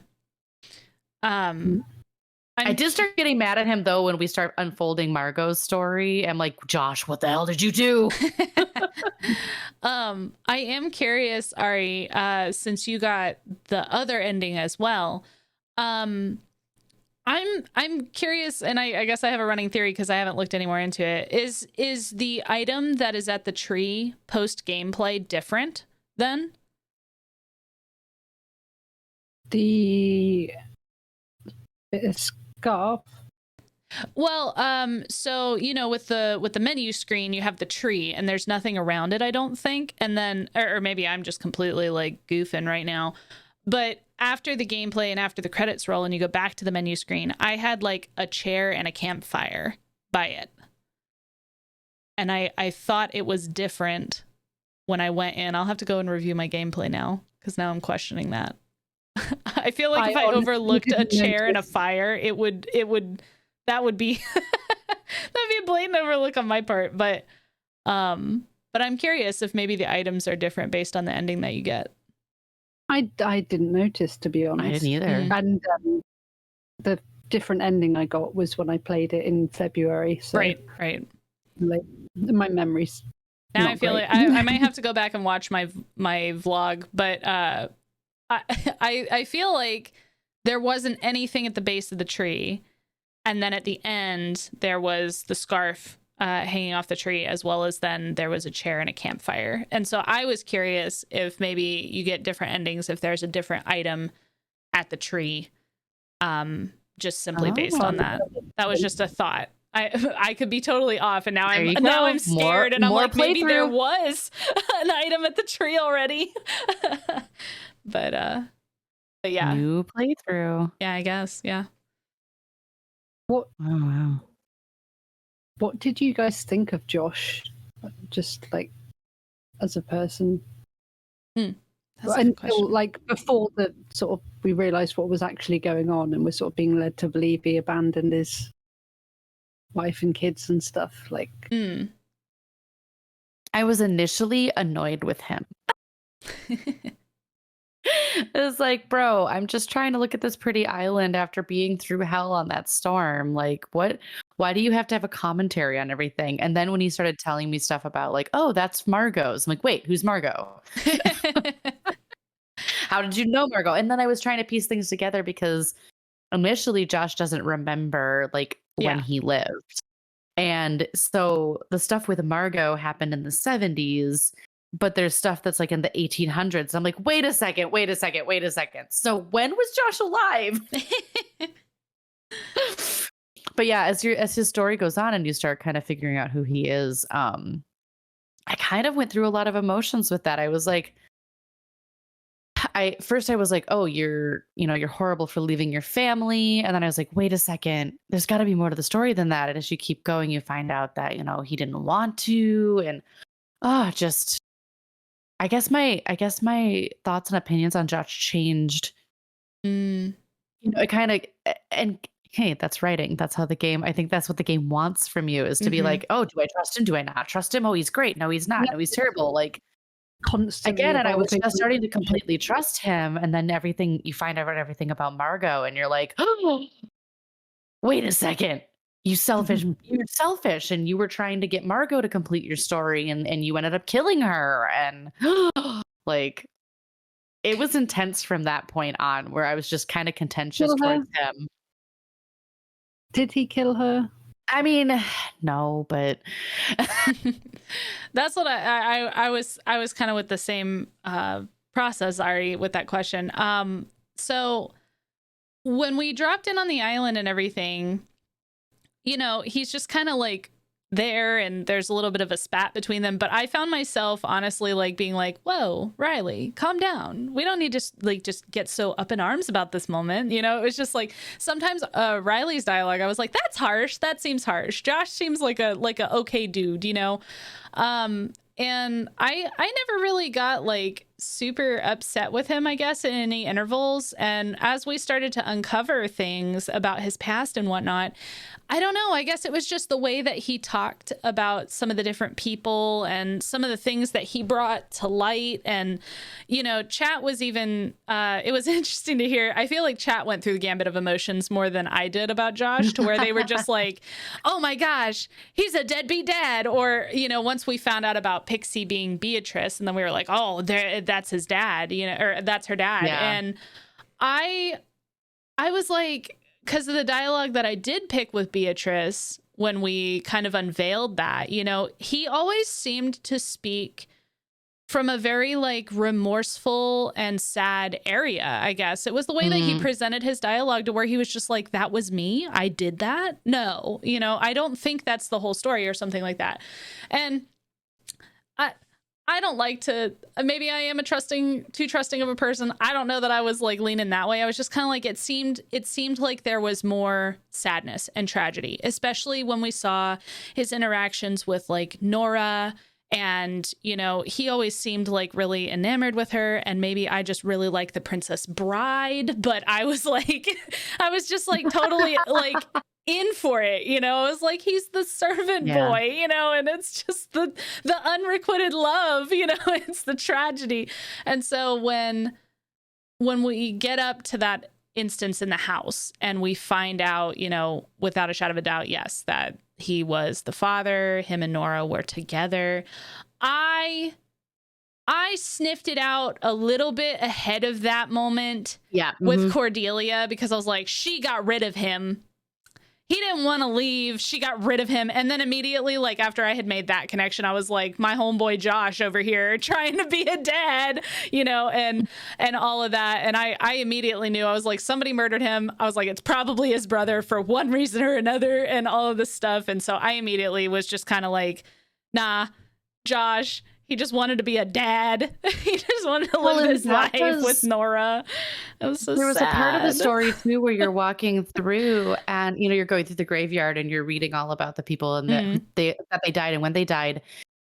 I did start getting mad at him though when we start unfolding Margot's story. I'm like, Josh, what the hell did you do? I am curious, Ari, since you got the other ending as well. I'm curious, and I guess I have a running theory because I haven't looked any more into it. Is the item that is at the tree post gameplay different then? The scarf. Well, so with the menu screen, you have the tree, and there's nothing around it, I don't think. And then, or maybe I'm just completely like goofing right now. But after the gameplay and after the credits roll, and you go back to the menu screen, I had like a chair and a campfire by it, and I thought it was different when I went in. I'll have to go and review my gameplay now because now I'm questioning that. I feel like if I overlooked a chair and a fire, that would be that'd be a blatant overlook on my part. But I'm curious if maybe the items are different based on the ending that you get. I didn't notice, to be honest. I didn't either. And the different ending I got was when I played it in February. So right. Like, my memory's now I feel great. like I might have to go back and watch my vlog, but I feel like there wasn't anything at the base of the tree, and then at the end there was the scarf hanging off the tree, as well as then there was a chair and a campfire. And so I was curious if maybe you get different endings if there's a different item at the tree, just simply based on that. That was just a thought. I could be totally off, and now I'm scared, and I'm like, maybe there was an item at the tree already. But yeah. New playthrough. Yeah, I guess. Yeah. What? Oh wow. What did you guys think of Josh? Just like as a person? That's a good Until question. like before the sort of we realised what was actually going on, and we're sort of being led to believe he abandoned his wife and kids and stuff. Like, I was initially annoyed with him. It was like, bro, I'm just trying to look at this pretty island after being through hell on that storm. Like, what? Why do you have to have a commentary on everything? And then when he started telling me stuff about like, oh, that's Margot's, I'm like, wait, who's Margot? How did you know Margot? And then I was trying to piece things together because initially Josh doesn't remember like when he lived. And so the stuff with Margot happened in the 70s. But there's stuff that's like in the 1800s. I'm like, wait a second. So when was Josh alive? But yeah, as his story goes on and you start kind of figuring out who he is, I kind of went through a lot of emotions with that. I was like, I was like, oh, you're horrible for leaving your family. And then I was like, wait a second, there's got to be more to the story than that. And as you keep going, you find out that, he didn't want to. And I guess my thoughts and opinions on Josh changed. It kind of, and hey, that's writing. That's how I think that's what the game wants from you, is to be like, oh, do I trust him? Do I not trust him? Oh, he's great. No, he's not. No, he's terrible. Like constantly again, and I was just starting to completely trust him. And then you find out everything about Margot, and you're like, oh, wait a second. You're selfish, and you were trying to get Margot to complete your story, and you ended up killing her. And like, it was intense from that point on, where I was just kind of contentious towards him. Did he kill her? I mean, no, but that's what I was kind of with the same process, Ari, with that question. So when we dropped in on the island and everything, you know, he's just kind of like there, and there's a little bit of a spat between them. But I found myself honestly like being like, whoa, Riley, calm down. We don't need to just get so up in arms about this moment. You know, it was just like sometimes Riley's dialogue, I was like, that's harsh. That seems harsh. Josh seems like a okay dude, you know? And I never really got like super upset with him, I guess, in any intervals. And as we started to uncover things about his past and whatnot, I don't know. I guess it was just the way that he talked about some of the different people and some of the things that he brought to light. And, you know, chat was even, it was interesting to hear. I feel like chat went through the gambit of emotions more than I did about Josh, to where they were just like, oh my gosh, he's a deadbeat dad. Or, you know, once we found out about Pixie being Beatrice, and then we were like, oh, that's his dad, you know, or that's her dad. Yeah. And I was like, because of the dialogue that I did pick with Beatrice when we kind of unveiled that, you know, he always seemed to speak from a very like remorseful and sad area, I guess. It was the way that he presented his dialogue, to where he was just like, that was me. I did that. No, you know, I don't think that's the whole story or something like that. And I don't like to, maybe I am too trusting of a person. I don't know that I was like leaning that way. I was just kind of like, it seemed like there was more sadness and tragedy, especially when we saw his interactions with like Nora. And, you know, he always seemed like really enamored with her. And maybe I just really like the Princess Bride, but I was like, I was just like totally like in for it, you know. I was like, he's the servant boy, you know, and it's just the unrequited love, you know, it's the tragedy. And so when we get up to that instance in the house and we find out, you know, without a shadow of a doubt, yes, that he was the father, him and Nora were together, I sniffed it out a little bit ahead of that moment with Cordelia, because I was like, she got rid of him. He didn't want to leave. She got rid of him. And then immediately, like after I had made that connection, I was like, my homeboy Josh over here trying to be a dad, you know, and all of that. And I immediately knew. I was like, somebody murdered him. I was like, it's probably his brother for one reason or another, and all of this stuff. And so I immediately was just kind of like, nah, Josh, he just wanted to be a dad. He just wanted to live his life with Nora. It was so There was sad. a part of the story too where you're walking through, and you know, you're going through the graveyard and you're reading all about the people and that they died and when they died,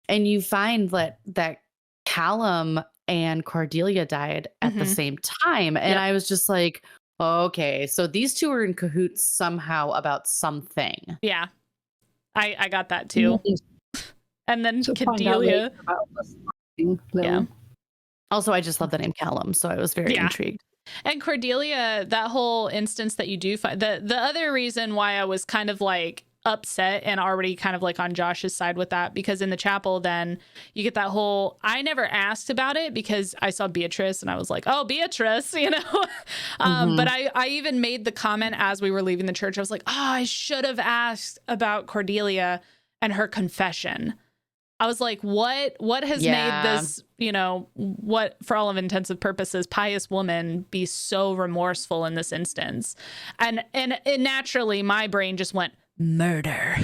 and you find that Callum and Cordelia died at the same time, and I was just like, okay, so these two are in cahoots somehow about something. Yeah, I got that too. And then Cordelia. Yeah. Also, I just love the name Callum, so I was very intrigued. And Cordelia, that whole instance that you do find, the other reason why I was kind of like upset and already kind of like on Josh's side with that, because in the chapel, then you get that whole, I never asked about it because I saw Beatrice and I was like, oh, Beatrice, you know. But I even made the comment as we were leaving the church. I was like, oh, I should have asked about Cordelia and her confession. I was like, what has made this, you know, what for all of intents and purposes, pious woman be so remorseful in this instance? And naturally my brain just went, murder.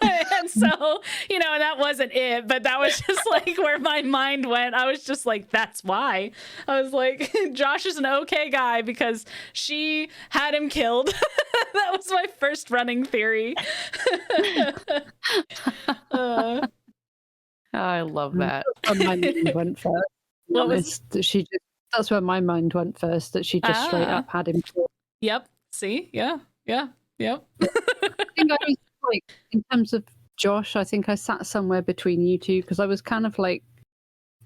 And so, you know, that wasn't it, but that was just like where my mind went. I was just like, that's why. I was like, Josh is an okay guy because she had him killed. That was my first running theory. I love that. That's where my mind went first. What was that's where my mind went first, that she just straight up had him killed. Yep. See? Yeah. Yep. I think I was like, in terms of Josh, I think I sat somewhere between you two, because I was kind of like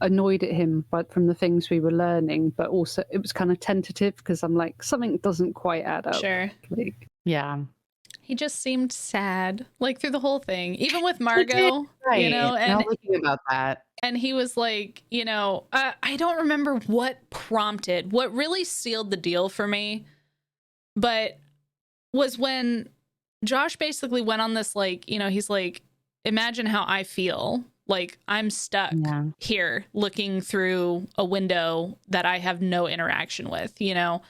annoyed at him, but from the things we were learning, but also it was kind of tentative because I'm like, something doesn't quite add up. Sure. Like, yeah. He just seemed sad, like through the whole thing, even with Margot, right. You know, and thinking about that. And he was like, you know, I don't remember what really sealed the deal for me, but was when Josh basically went on this, like, you know, he's like, imagine how I feel. Like, I'm stuck here looking through a window that I have no interaction with, you know,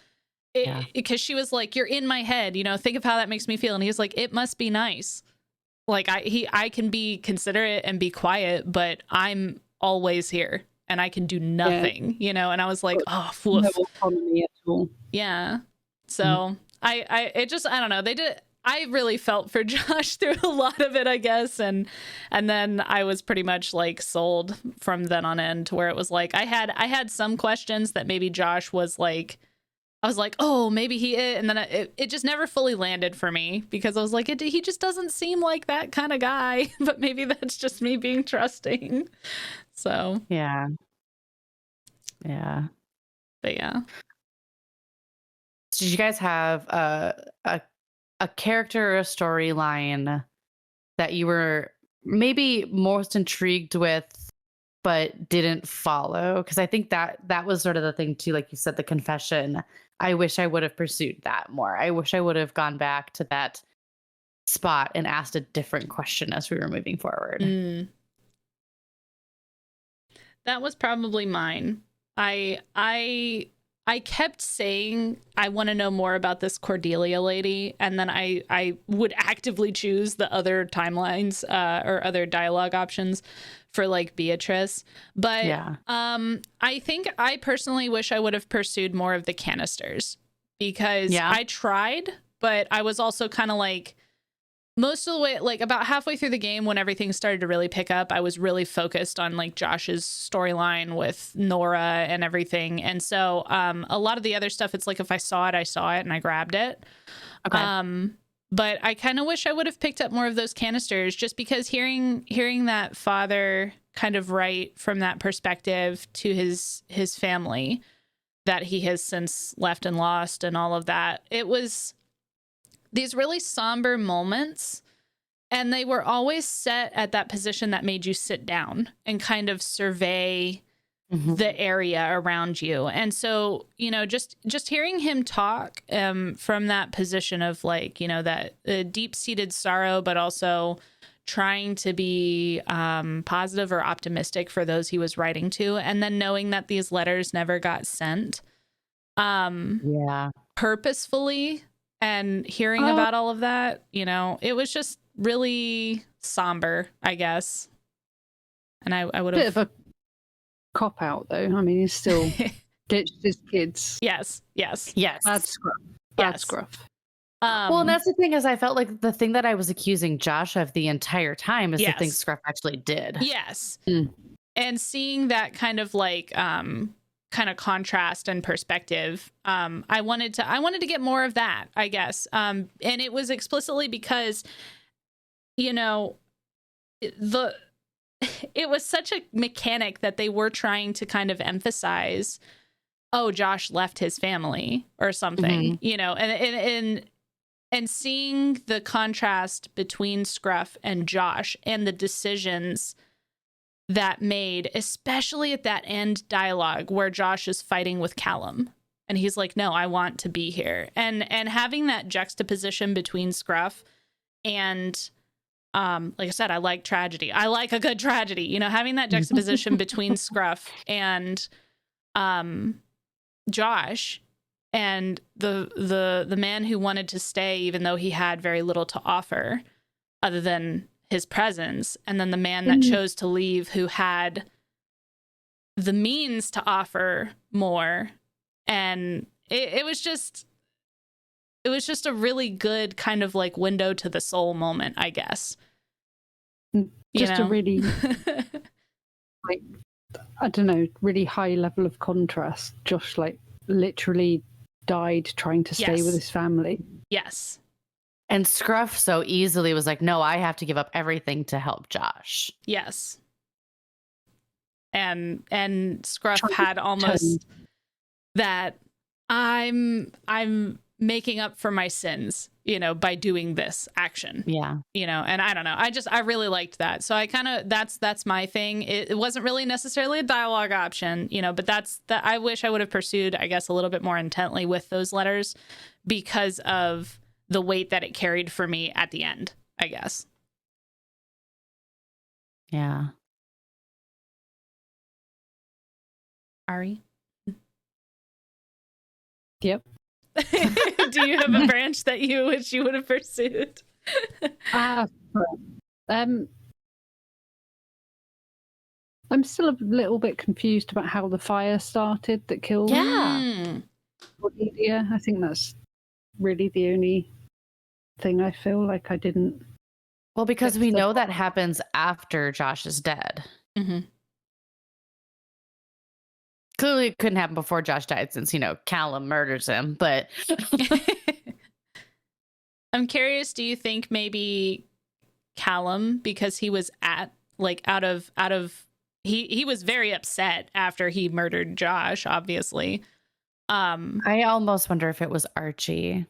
because she was like, you're in my head, you know, think of how that makes me feel. And he was like, it must be nice. like I can be considerate and be quiet, but I'm always here and I can do nothing, you know? And I was like, oh, no autonomy at all. yeah. So I don't know. I really felt for Josh through a lot of it, I guess. And then I was pretty much like sold from then on in, to where it was like, I had some questions that maybe Josh was like, I was like, oh, maybe he is. And then it just never fully landed for me, because I was like, he just doesn't seem like that kind of guy. But maybe that's just me being trusting. So yeah. But yeah. So did you guys have a character or a storyline that you were maybe most intrigued with but didn't follow? Because I think that was sort of the thing too, like you said, the confession. I wish I would have pursued that more. I wish I would have gone back to that spot and asked a different question as we were moving forward. That was probably mine. I kept saying, I want to know more about this Cordelia lady, and then I would actively choose the other timelines or other dialogue options for like Beatrice. But I think I personally wish I would have pursued more of the canisters, because I tried, but I was also kind of like, most of the way, like about halfway through the game, when everything started to really pick up, I was really focused on like Josh's storyline with Nora and everything. And so a lot of the other stuff, it's like, if I saw it and I grabbed it. Okay. But I kind of wish I would have picked up more of those canisters, just because hearing that father kind of write from that perspective to his family that he has since left and lost and all of that. It was these really somber moments, and they were always set at that position that made you sit down and kind of survey the area around you. And so, you know, just hearing him talk from that position of like, you know, that deep-seated sorrow, but also trying to be positive or optimistic for those he was writing to, and then knowing that these letters never got sent purposefully, and hearing about all of that, you know, it was just really somber, I guess. And I would have... Bit of a cop-out, though. I mean, he's still ditched his kids. Yes. Bad scruff. Well, and that's the thing, is I felt like the thing that I was accusing Josh of the entire time is the thing Scruff actually did. Yes. And seeing that kind of like... kind of contrast and perspective. I wanted to get more of that, I guess. And it was explicitly because, you know, it was such a mechanic that they were trying to kind of emphasize, oh, Josh left his family or something, you know, and seeing the contrast between Scruff and Josh and the decisions that made, especially at that end dialogue where Josh is fighting with Callum and he's like, no, I want to be here. And having that juxtaposition between Scruff and, like I said, I like tragedy. I like a good tragedy, you know, having that juxtaposition between Scruff and Josh, and the man who wanted to stay, even though he had very little to offer other than his presence, and then the man that chose to leave, who had the means to offer more. And it was just a really good kind of like window to the soul moment, I guess. Just a really like, I don't know, really high level of contrast. Josh like literally died trying to stay with his family. Yes. And Scruff so easily was like, no, I have to give up everything to help Josh. Yes. And Scruff had almost that I'm making up for my sins, you know, by doing this action. Yeah. You know, and I don't know. I really liked that. So I kind of, that's my thing. It wasn't really necessarily a dialogue option, you know, but I wish I would have pursued, I guess, a little bit more intently with those letters, because of the weight that it carried for me at the end, I guess. Yeah. Ari? Yep. Do you have a branch that you wish you would have pursued? I'm still a little bit confused about how the fire started that killed Cordelia. I think that's really the only thing I feel like I didn't. Well, because we know that happens after Josh is dead. Mm-hmm. Clearly, it couldn't happen before Josh died since, Callum murders him. But I'm curious, do you think maybe Callum, because he was he was very upset after he murdered Josh, obviously. I almost wonder if it was Archie.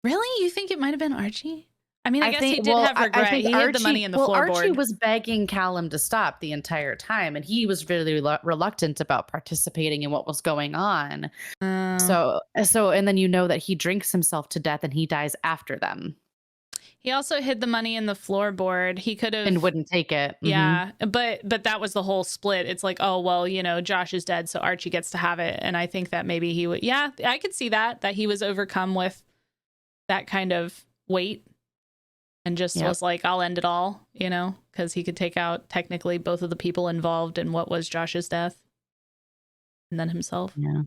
Really? You think it might have been Archie? I mean, I guess think, he did have regret. I think he hid the money in the floorboard. Archie was begging Callum to stop the entire time, and he was really reluctant about participating in what was going on. So, and then that he drinks himself to death and he dies after them. He also hid the money in the floorboard. He could have and wouldn't take it. Yeah, but that was the whole split. It's like, oh well, Josh is dead, so Archie gets to have it. And I think that maybe he would. Yeah, I could see that he was overcome with that kind of weight. And just was like, I'll end it all, because he could take out technically both of the people involved in what was Josh's death. And then himself. Yeah.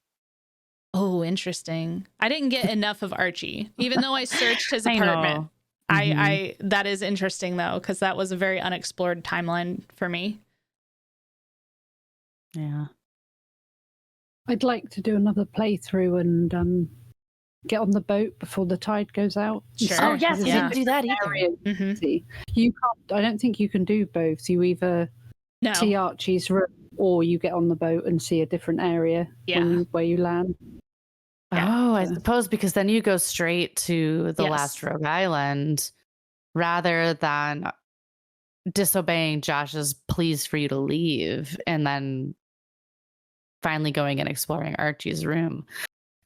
Oh, interesting. I didn't get enough of Archie, even though I searched his apartment. I that is interesting, though, because that was a very unexplored timeline for me. Yeah. I'd like to do another playthrough and get on the boat before the tide goes out. Sure. Oh yes, you didn't do that either. You can't. I don't think you can do both. You either see Archie's room or you get on the boat and see a different area where you land. Oh, I suppose because then you go straight to the last Rogue Island rather than disobeying Josh's pleas for you to leave and then finally going and exploring Archie's room.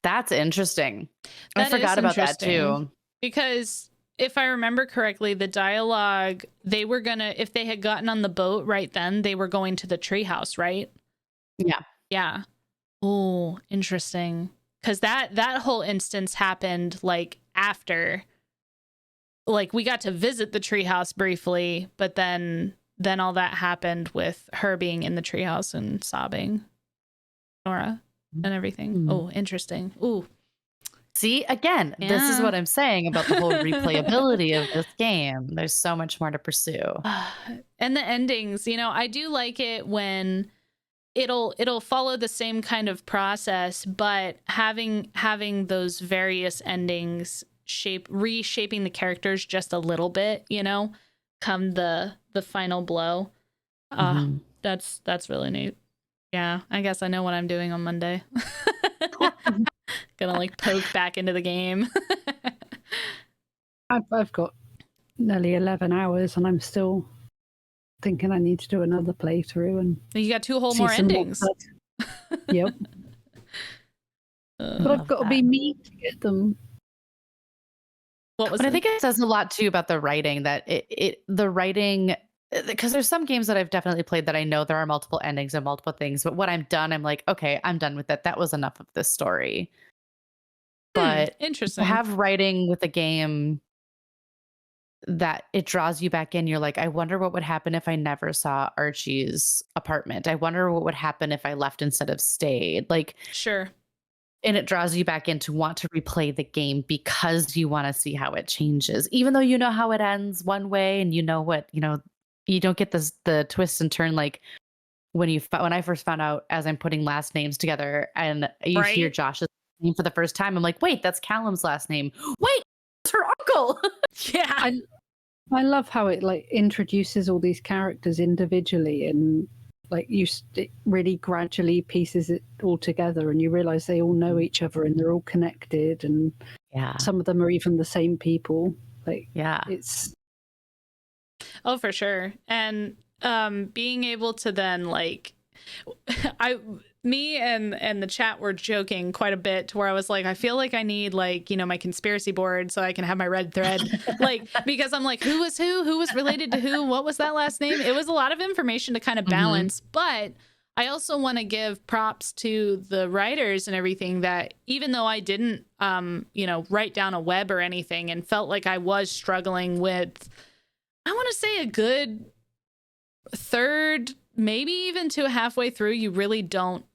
That's interesting. I forgot about that too. Because if I remember correctly, the dialogue, they were if they had gotten on the boat right then, they were going to the treehouse, right? Yeah. Yeah. Oh, interesting. Because that whole instance happened after, we got to visit the treehouse briefly, but then all that happened with her being in the treehouse and sobbing, Nora. And everything. Oh, interesting. Ooh. See, again, this is what I'm saying about the whole replayability of this game. There's so much more to pursue. And the endings, I do like it when it'll follow the same kind of process, but having those various endings reshaping the characters just a little bit, come the final blow. That's really neat. Yeah, I guess I know what I'm doing on Monday. Gonna poke back into the game. I've got nearly 11 hours and I'm still thinking I need to do another playthrough. And you got 2 whole more endings. Yep. But I've got to be me to get them. I think it says a lot too about the writing that the writing. Because there's some games that I've definitely played that I know there are multiple endings and multiple things, but when I'm done, I'm like, okay, I'm done with that. That was enough of this story. But interesting. To have writing with a game that it draws you back in, you're like, I wonder what would happen if I never saw Archie's apartment. I wonder what would happen if I left instead of stayed. Sure. And it draws you back in to want to replay the game because you want to see how it changes, even though you know how it ends one way and you don't get the twist and turn when I first found out as I'm putting last names together and you hear Josh's name for the first time. I'm like, wait, that's Callum's last name. Wait, it's her uncle. Yeah. I love how it introduces all these characters individually and it really gradually pieces it all together and you realize they all know each other and they're all connected and some of them are even the same people. It's Oh, for sure. And being able to then me and the chat were joking quite a bit to where I was like, I feel like I need my conspiracy board so I can have my red thread, because I'm like, who was related to who? What was that last name? It was a lot of information to kind of balance, but I also want to give props to the writers and everything that even though I didn't, write down a web or anything and felt like I was struggling with I want to say a good third, maybe even to halfway through, you really don't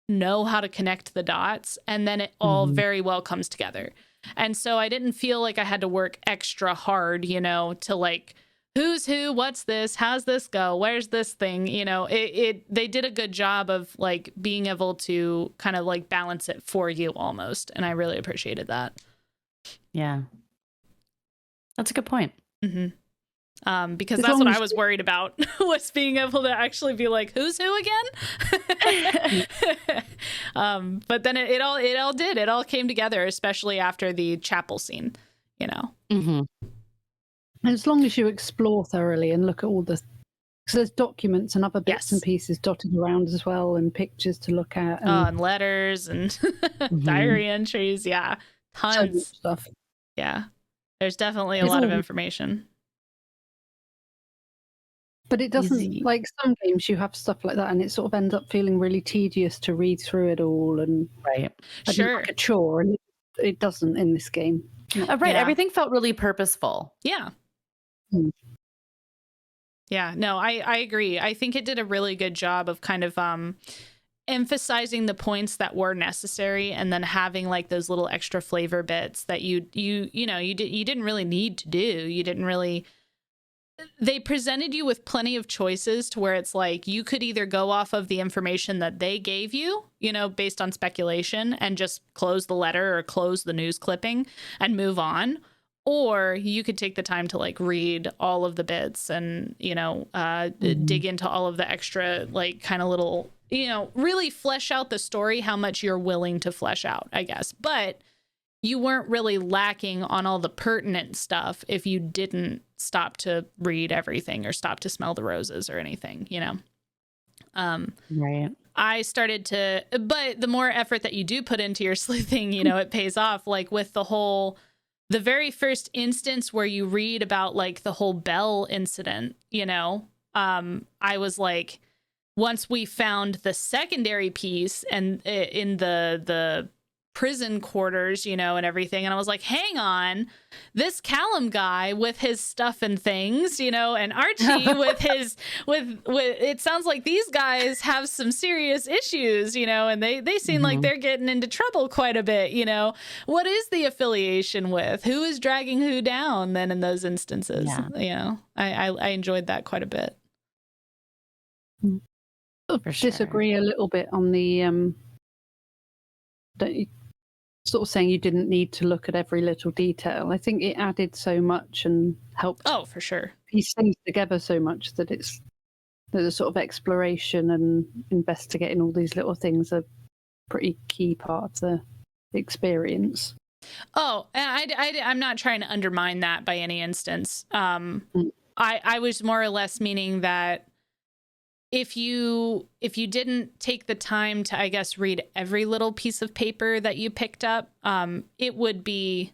know how to connect the dots, and then it all very well comes together. And so I didn't feel like I had to work extra hard, you know, to like, who's who, what's this, how's this go, where's this thing, you know. They did a good job of like being able to kind of like balance it for you almost, and I really appreciated that. Yeah, that's a good point. Because that's what I was worried about, was being able to actually be like, who's who again? But then it all came together, especially after the chapel scene, you know. As long as you explore thoroughly and look at all the, because there's documents and other bits and pieces dotted around as well, and pictures to look at, and letters and diary entries. Yeah, tons of stuff. Yeah, there's definitely a lot of information. But it doesn't, like some games you have stuff like that and it sort of ends up feeling really tedious to read through it all, and like a chore, and it doesn't in this game. Everything felt really purposeful. Yeah, no, I agree. I think it did a really good job of kind of emphasizing the points that were necessary, and then having like those little extra flavor bits that you didn't really need to do. You didn't really. They presented you with plenty of choices to where it's like you could either go off of the information that they gave you, you know, based on speculation, and just close the letter or close the news clipping and move on. Or you could take the time to like read all of the bits and, you know, dig into all of the extra, like kind of little, you know, really flesh out the story, how much you're willing to flesh out, I guess. But you weren't really lacking on all the pertinent stuff if you didn't stop to read everything or stop to smell the roses or anything, you know? Right. I started to, but the more effort that you do put into your sleuthing, you know, it pays off. Like with the very first instance where you read about like the whole Bell incident, you know, I was like, once we found the secondary piece and in the prison quarters, you know, and everything. And I was like, hang on, this Callum guy with his stuff and things, you know, and Archie with his, with it sounds like these guys have some serious issues, you know, and they seem like they're getting into trouble quite a bit, you know. What is the affiliation with? Who is dragging who down then in those instances? You know, I enjoyed that quite a bit. Disagree a little bit on the sort of saying you didn't need to look at every little detail. I think it added so much and helped. Oh, for sure. Piece things together so much that there's a sort of exploration and investigating all these little things are pretty key part of the experience. Oh, and I'm not trying to undermine that by any instance. I was more or less meaning that if you didn't take the time to, I guess, read every little piece of paper that you picked up, it would be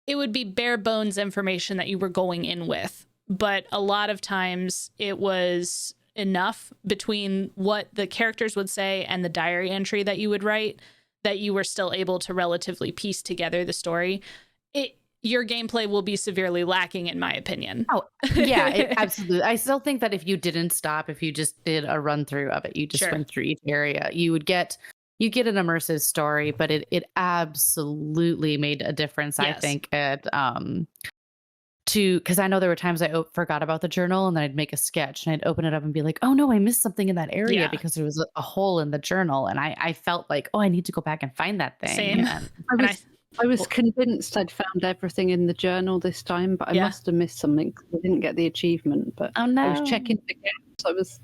bare bones information that you were going in with. But a lot of times it was enough between what the characters would say and the diary entry that you would write that you were still able to relatively piece together the story. Your gameplay will be severely lacking, in my opinion. Oh, yeah, absolutely. I still think that if you didn't stop, if you just did a run through of it, you just went through each area, you get an immersive story, but it absolutely made a difference. Yes. I think because I know there were times I forgot about the journal, and then I'd make a sketch and I'd open it up and be like, oh no, I missed something in that area because there was a hole in the journal, and I felt like, oh, I need to go back and find that thing. Same. I was convinced I'd found everything in the journal this time, but I must have missed something because I didn't get the achievement. But I was checking the gaps.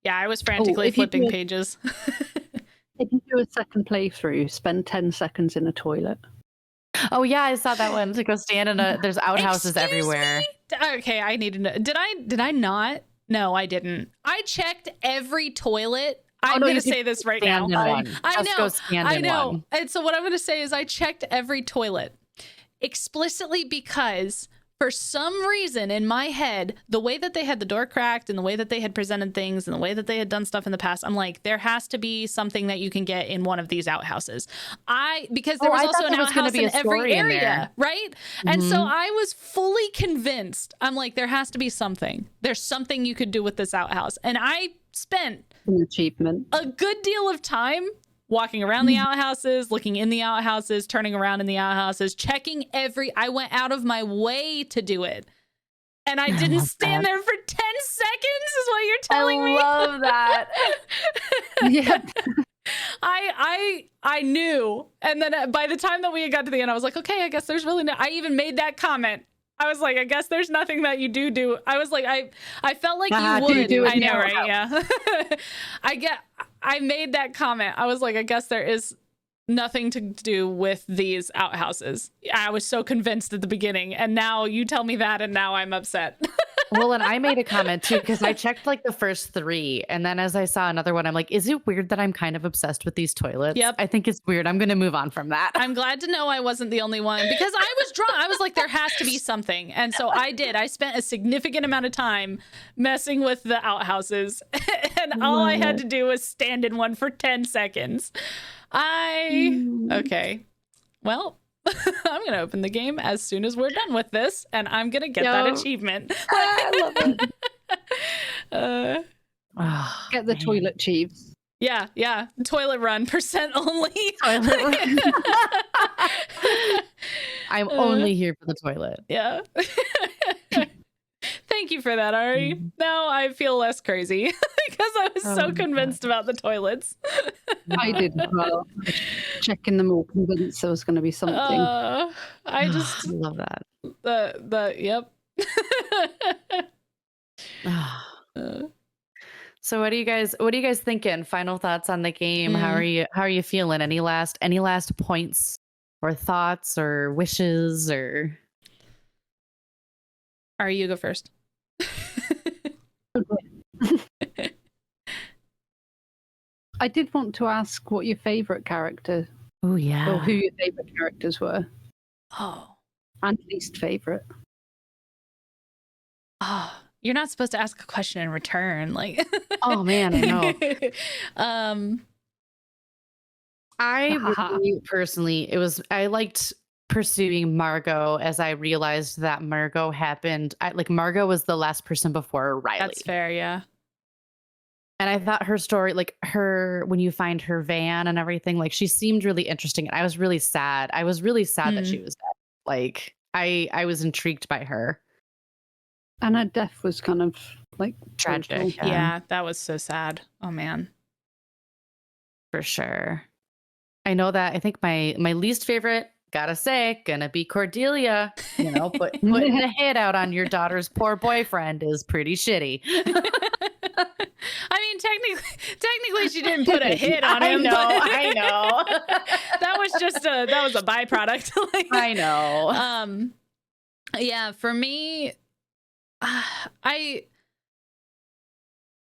I was frantically flipping pages. If you do a second playthrough, spend 10 seconds in a toilet. Oh yeah, I saw that one. To go stand in there's outhouses everywhere. Okay, I need to know. Did I not? No, I didn't. I checked every toilet. I'm going to say this right now. I know. And so what I'm going to say is I checked every toilet explicitly because for some reason in my head, the way that they had the door cracked and the way that they had presented things and the way that they had done stuff in the past, I'm like, there has to be something that you can get in one of these outhouses. Because there was also an outhouse in every area, right? And so I was fully convinced. I'm like, there has to be something. There's something you could do with this outhouse. And I spent an achievement, a good deal of time walking around the outhouses, looking in the outhouses, turning around in the outhouses, checking I went out of my way to do it. And I didn't stand there for 10 seconds is what you're telling me. I love that. Yeah. I knew. And then by the time that we had got to the end, I was like, okay, I guess there's really no, I even made that comment. I was like, I guess there's nothing that you do. I was like, I felt like you would. I know, right? Yeah. I made that comment. I was like, I guess there is nothing to do with these outhouses. I was so convinced at the beginning, and now you tell me that, and now I'm upset. Well, and I made a comment too, because I checked like the first 3. And then as I saw another one, I'm like, is it weird that I'm kind of obsessed with these toilets? Yep. I think it's weird. I'm going to move on from that. I'm glad to know I wasn't the only one, because I was drunk. I was like, there has to be something. And so I did. I spent a significant amount of time messing with the outhouses. And all I had to do was stand in one for 10 seconds. Okay. Well, I'm going to open the game as soon as we're done with this, and I'm going to get that achievement. I love it. Get the toilet chiefs. Yeah. Toilet run, % only. Toilet run. I'm only here for the toilet. Yeah. Thank you for that, Ari. Now I feel less crazy because I was so convinced about the toilets. I did as well. Checking them all, convinced there was going to be something. I just love that. Yep. So what are you guys thinking? Final thoughts on the game? How are you feeling? Any last points or thoughts or wishes or? Ari, you go first. I did want to ask what your favorite character. Oh yeah. Or who your favorite characters were. Oh. And least favorite. Oh, you're not supposed to ask a question in return. Like, oh man, I know. I really, personally, I liked pursuing Margot as I realized that Margot happened. Margot was the last person before Riley. That's fair, yeah. And I thought her story, when you find her van and everything, she seemed really interesting. And I was really sad. I was really sad that she was dead. I was intrigued by her. And her death was kind of tragic. Yeah, that was so sad. Oh man. For sure. I know that I think my least favorite, gotta say, gonna be Cordelia. But putting a hit out on your daughter's poor boyfriend is pretty shitty. I mean, technically she didn't put a hit on him. I know. That was a byproduct. I know. Yeah, for me, I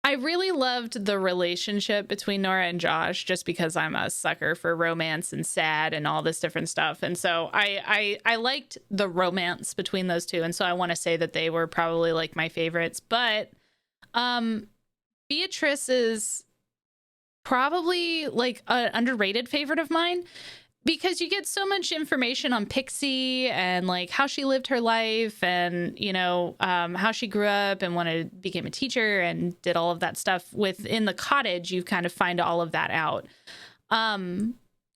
really loved the relationship between Nora and Josh, just because I'm a sucker for romance and sad and all this different stuff. And so I liked the romance between those two. And so I want to say that they were probably my favorites. But Beatrice is probably an underrated favorite of mine, because you get so much information on Pixie and how she lived her life and, how she grew up and became a teacher and did all of that stuff within the cottage. You kind of find all of that out.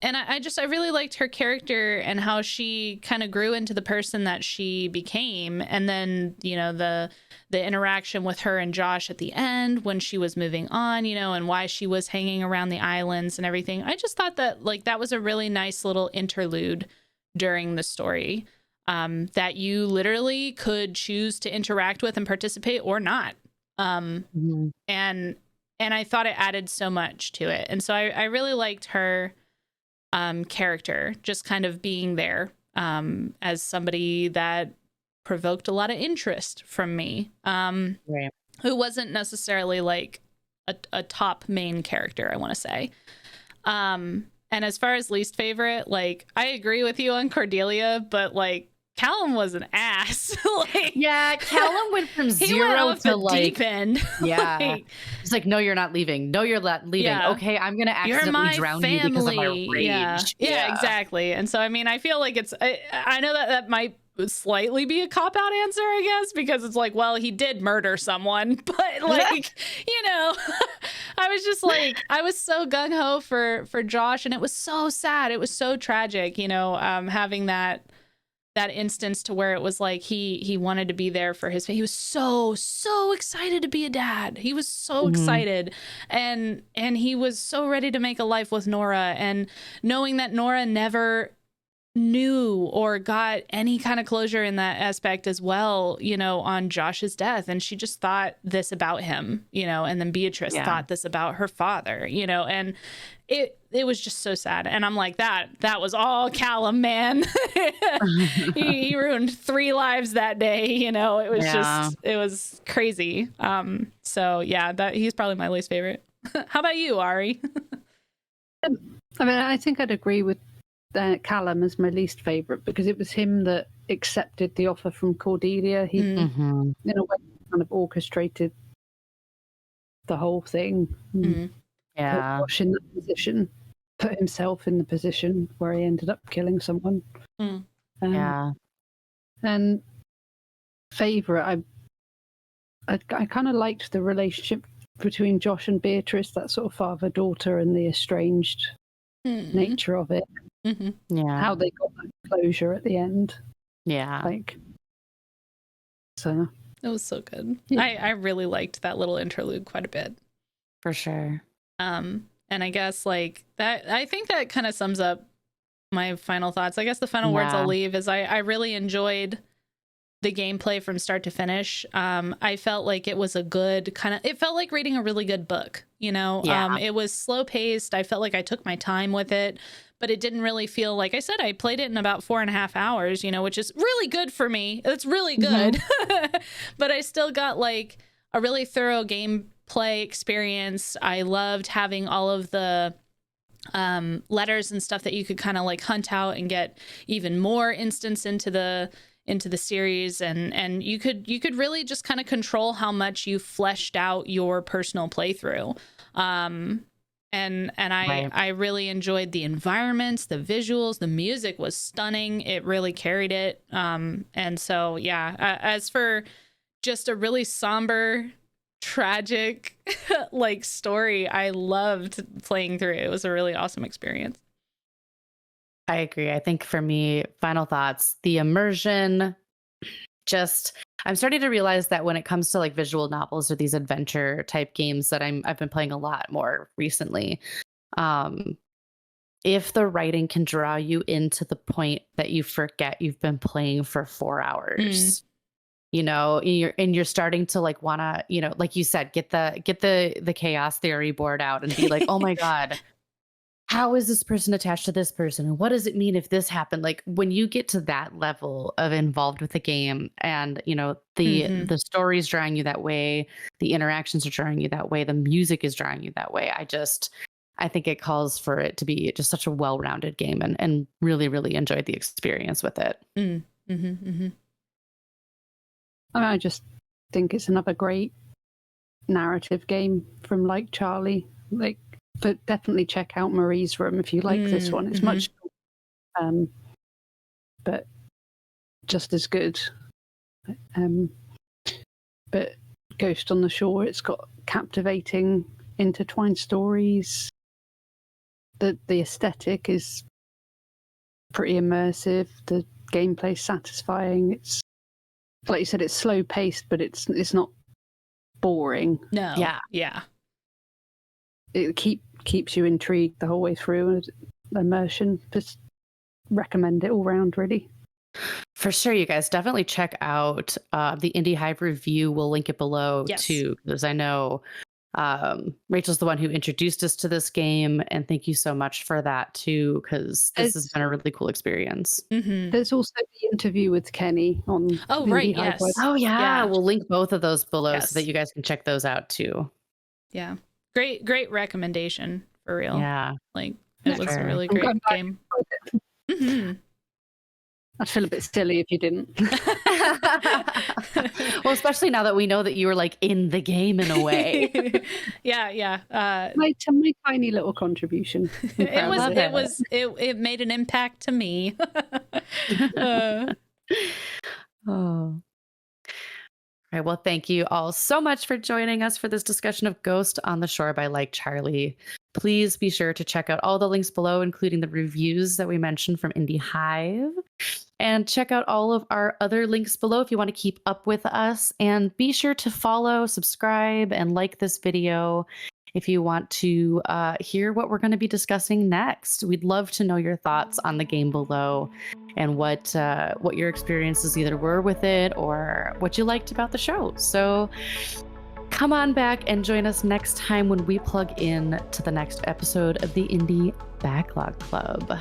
And I really liked her character and how she kind of grew into the person that she became. And then, the interaction with her and Josh at the end when she was moving on, and why she was hanging around the islands and everything. I just thought that that was a really nice little interlude during the story, that you literally could choose to interact with and participate or not. And I thought it added so much to it. And so I really liked her character, just kind of being there as somebody that provoked a lot of interest from me, who wasn't necessarily a top main character, I want to say. And as far as least favorite, I agree with you on Cordelia, but Callum was an ass. Like, yeah, Callum went from he 0 went off to the like deep end. yeah. Like, It's like, no, you're not leaving. No, you're not leaving. Yeah. Okay, I'm gonna you're accidentally my drown family. you because of my rage. Yeah, exactly. And so, I mean, I feel like I know that might slightly be a cop-out answer, I guess, because it's like, well, he did murder someone, but like, you know, I was just like, I was so gung-ho for Josh, and it was so sad. It was so tragic, you know, having that instance to where it was like he wanted to be there for his, he was so excited to be a dad. He was so excited, and he was so ready to make a life with Nora, and knowing that Nora never knew or got any kind of closure in that aspect as well, you know, on Josh's death, and she just thought this about him, you know, and then Beatrice thought this about her father, you know, and it was just so sad. And I'm like, that was all Callum, man. he ruined 3 lives that day, you know. It was just, it was crazy. So yeah, that he's probably my least favorite. How about you, Ari? I mean, I think I'd agree with Callum as my least favorite, because it was him that accepted the offer from Cordelia. He, in a way, kind of orchestrated the whole thing. Yeah. Put Josh in that position, put himself in the position where he ended up killing someone. Yeah. And favorite, I kind of liked the relationship between Josh and Beatrice, that sort of father-daughter and the estranged nature of it. Yeah. How they got that closure at the end. Yeah. Like, so it was so good. Yeah. I really liked that little interlude quite a bit. For sure. And I guess like that, I think that kind of sums up my final thoughts. I guess the final words I'll leave is I really enjoyed the gameplay from start to finish. I felt like it was a good kind of, it felt like reading a really good book, you know. It was slow paced. I felt like I took my time with it, but it didn't really feel, like I said, I played it in about 4.5 hours, you know, which is really good for me. It's really good. But I still got like a really thorough gameplay experience. I loved having all of the letters and stuff that you could kind of like hunt out and get even more instance into the series, and you could really just kind of control how much you fleshed out your personal playthrough. And I really enjoyed the environments, the visuals, the music was stunning. It really carried it. And so, yeah, as for just a really somber, tragic like story, I loved playing through it. It was a really awesome experience. I agree. I think for me, final thoughts, the immersion, just I'm starting to realize that when it comes to like visual novels or these adventure type games that I've been playing a lot more recently, if the writing can draw you into the point that you forget you've been playing for 4 hours, you know, you're starting to like wanna, you know, like you said, get the chaos theory board out and be like, oh my God, how is this person attached to this person? And what does it mean if this happened? Like when you get to that level of involved with the game and, you know, the story's drawing you that way, the interactions are drawing you that way, the music is drawing you that way. I think it calls for it to be just such a well-rounded game, and really, really enjoyed the experience with it. I just think it's another great narrative game from Like Charlie. Like, but definitely check out Marie's Room if you like this one. It's much, but just as good. But Ghost on the Shore, it's got captivating, intertwined stories. The aesthetic is pretty immersive. The gameplay satisfying. It's like you said, it's slow paced, but it's not boring. No. Yeah. It keeps you intrigued the whole way through. Immersion. Just recommend it all round, really. For sure, you guys definitely check out the Indie Hive review. We'll link it below too, because I know Rachel's the one who introduced us to this game, and thank you so much for that too, because this has been a really cool experience. There's also the interview with Kenny on Indie Hive website. Oh yeah, we'll link both of those below so that you guys can check those out too. Yeah, great recommendation for real. Yeah, like it was a really great game. I'd feel a bit silly if you didn't. Well, especially now that we know that you were like in the game in a way. Yeah. My tiny little contribution. It made an impact to me. Oh. All right. Well, thank you all so much for joining us for this discussion of Ghost on the Shore by Like Charlie. Please be sure to check out all the links below, including the reviews that we mentioned from Indie Hive. And check out all of our other links below if you want to keep up with us. And be sure to follow, subscribe, and like this video if you want to hear what we're going to be discussing next. We'd love to know your thoughts on the game below and what your experiences either were with it or what you liked about the show. So come on back and join us next time when we plug in to the next episode of the Indie Backlog Club.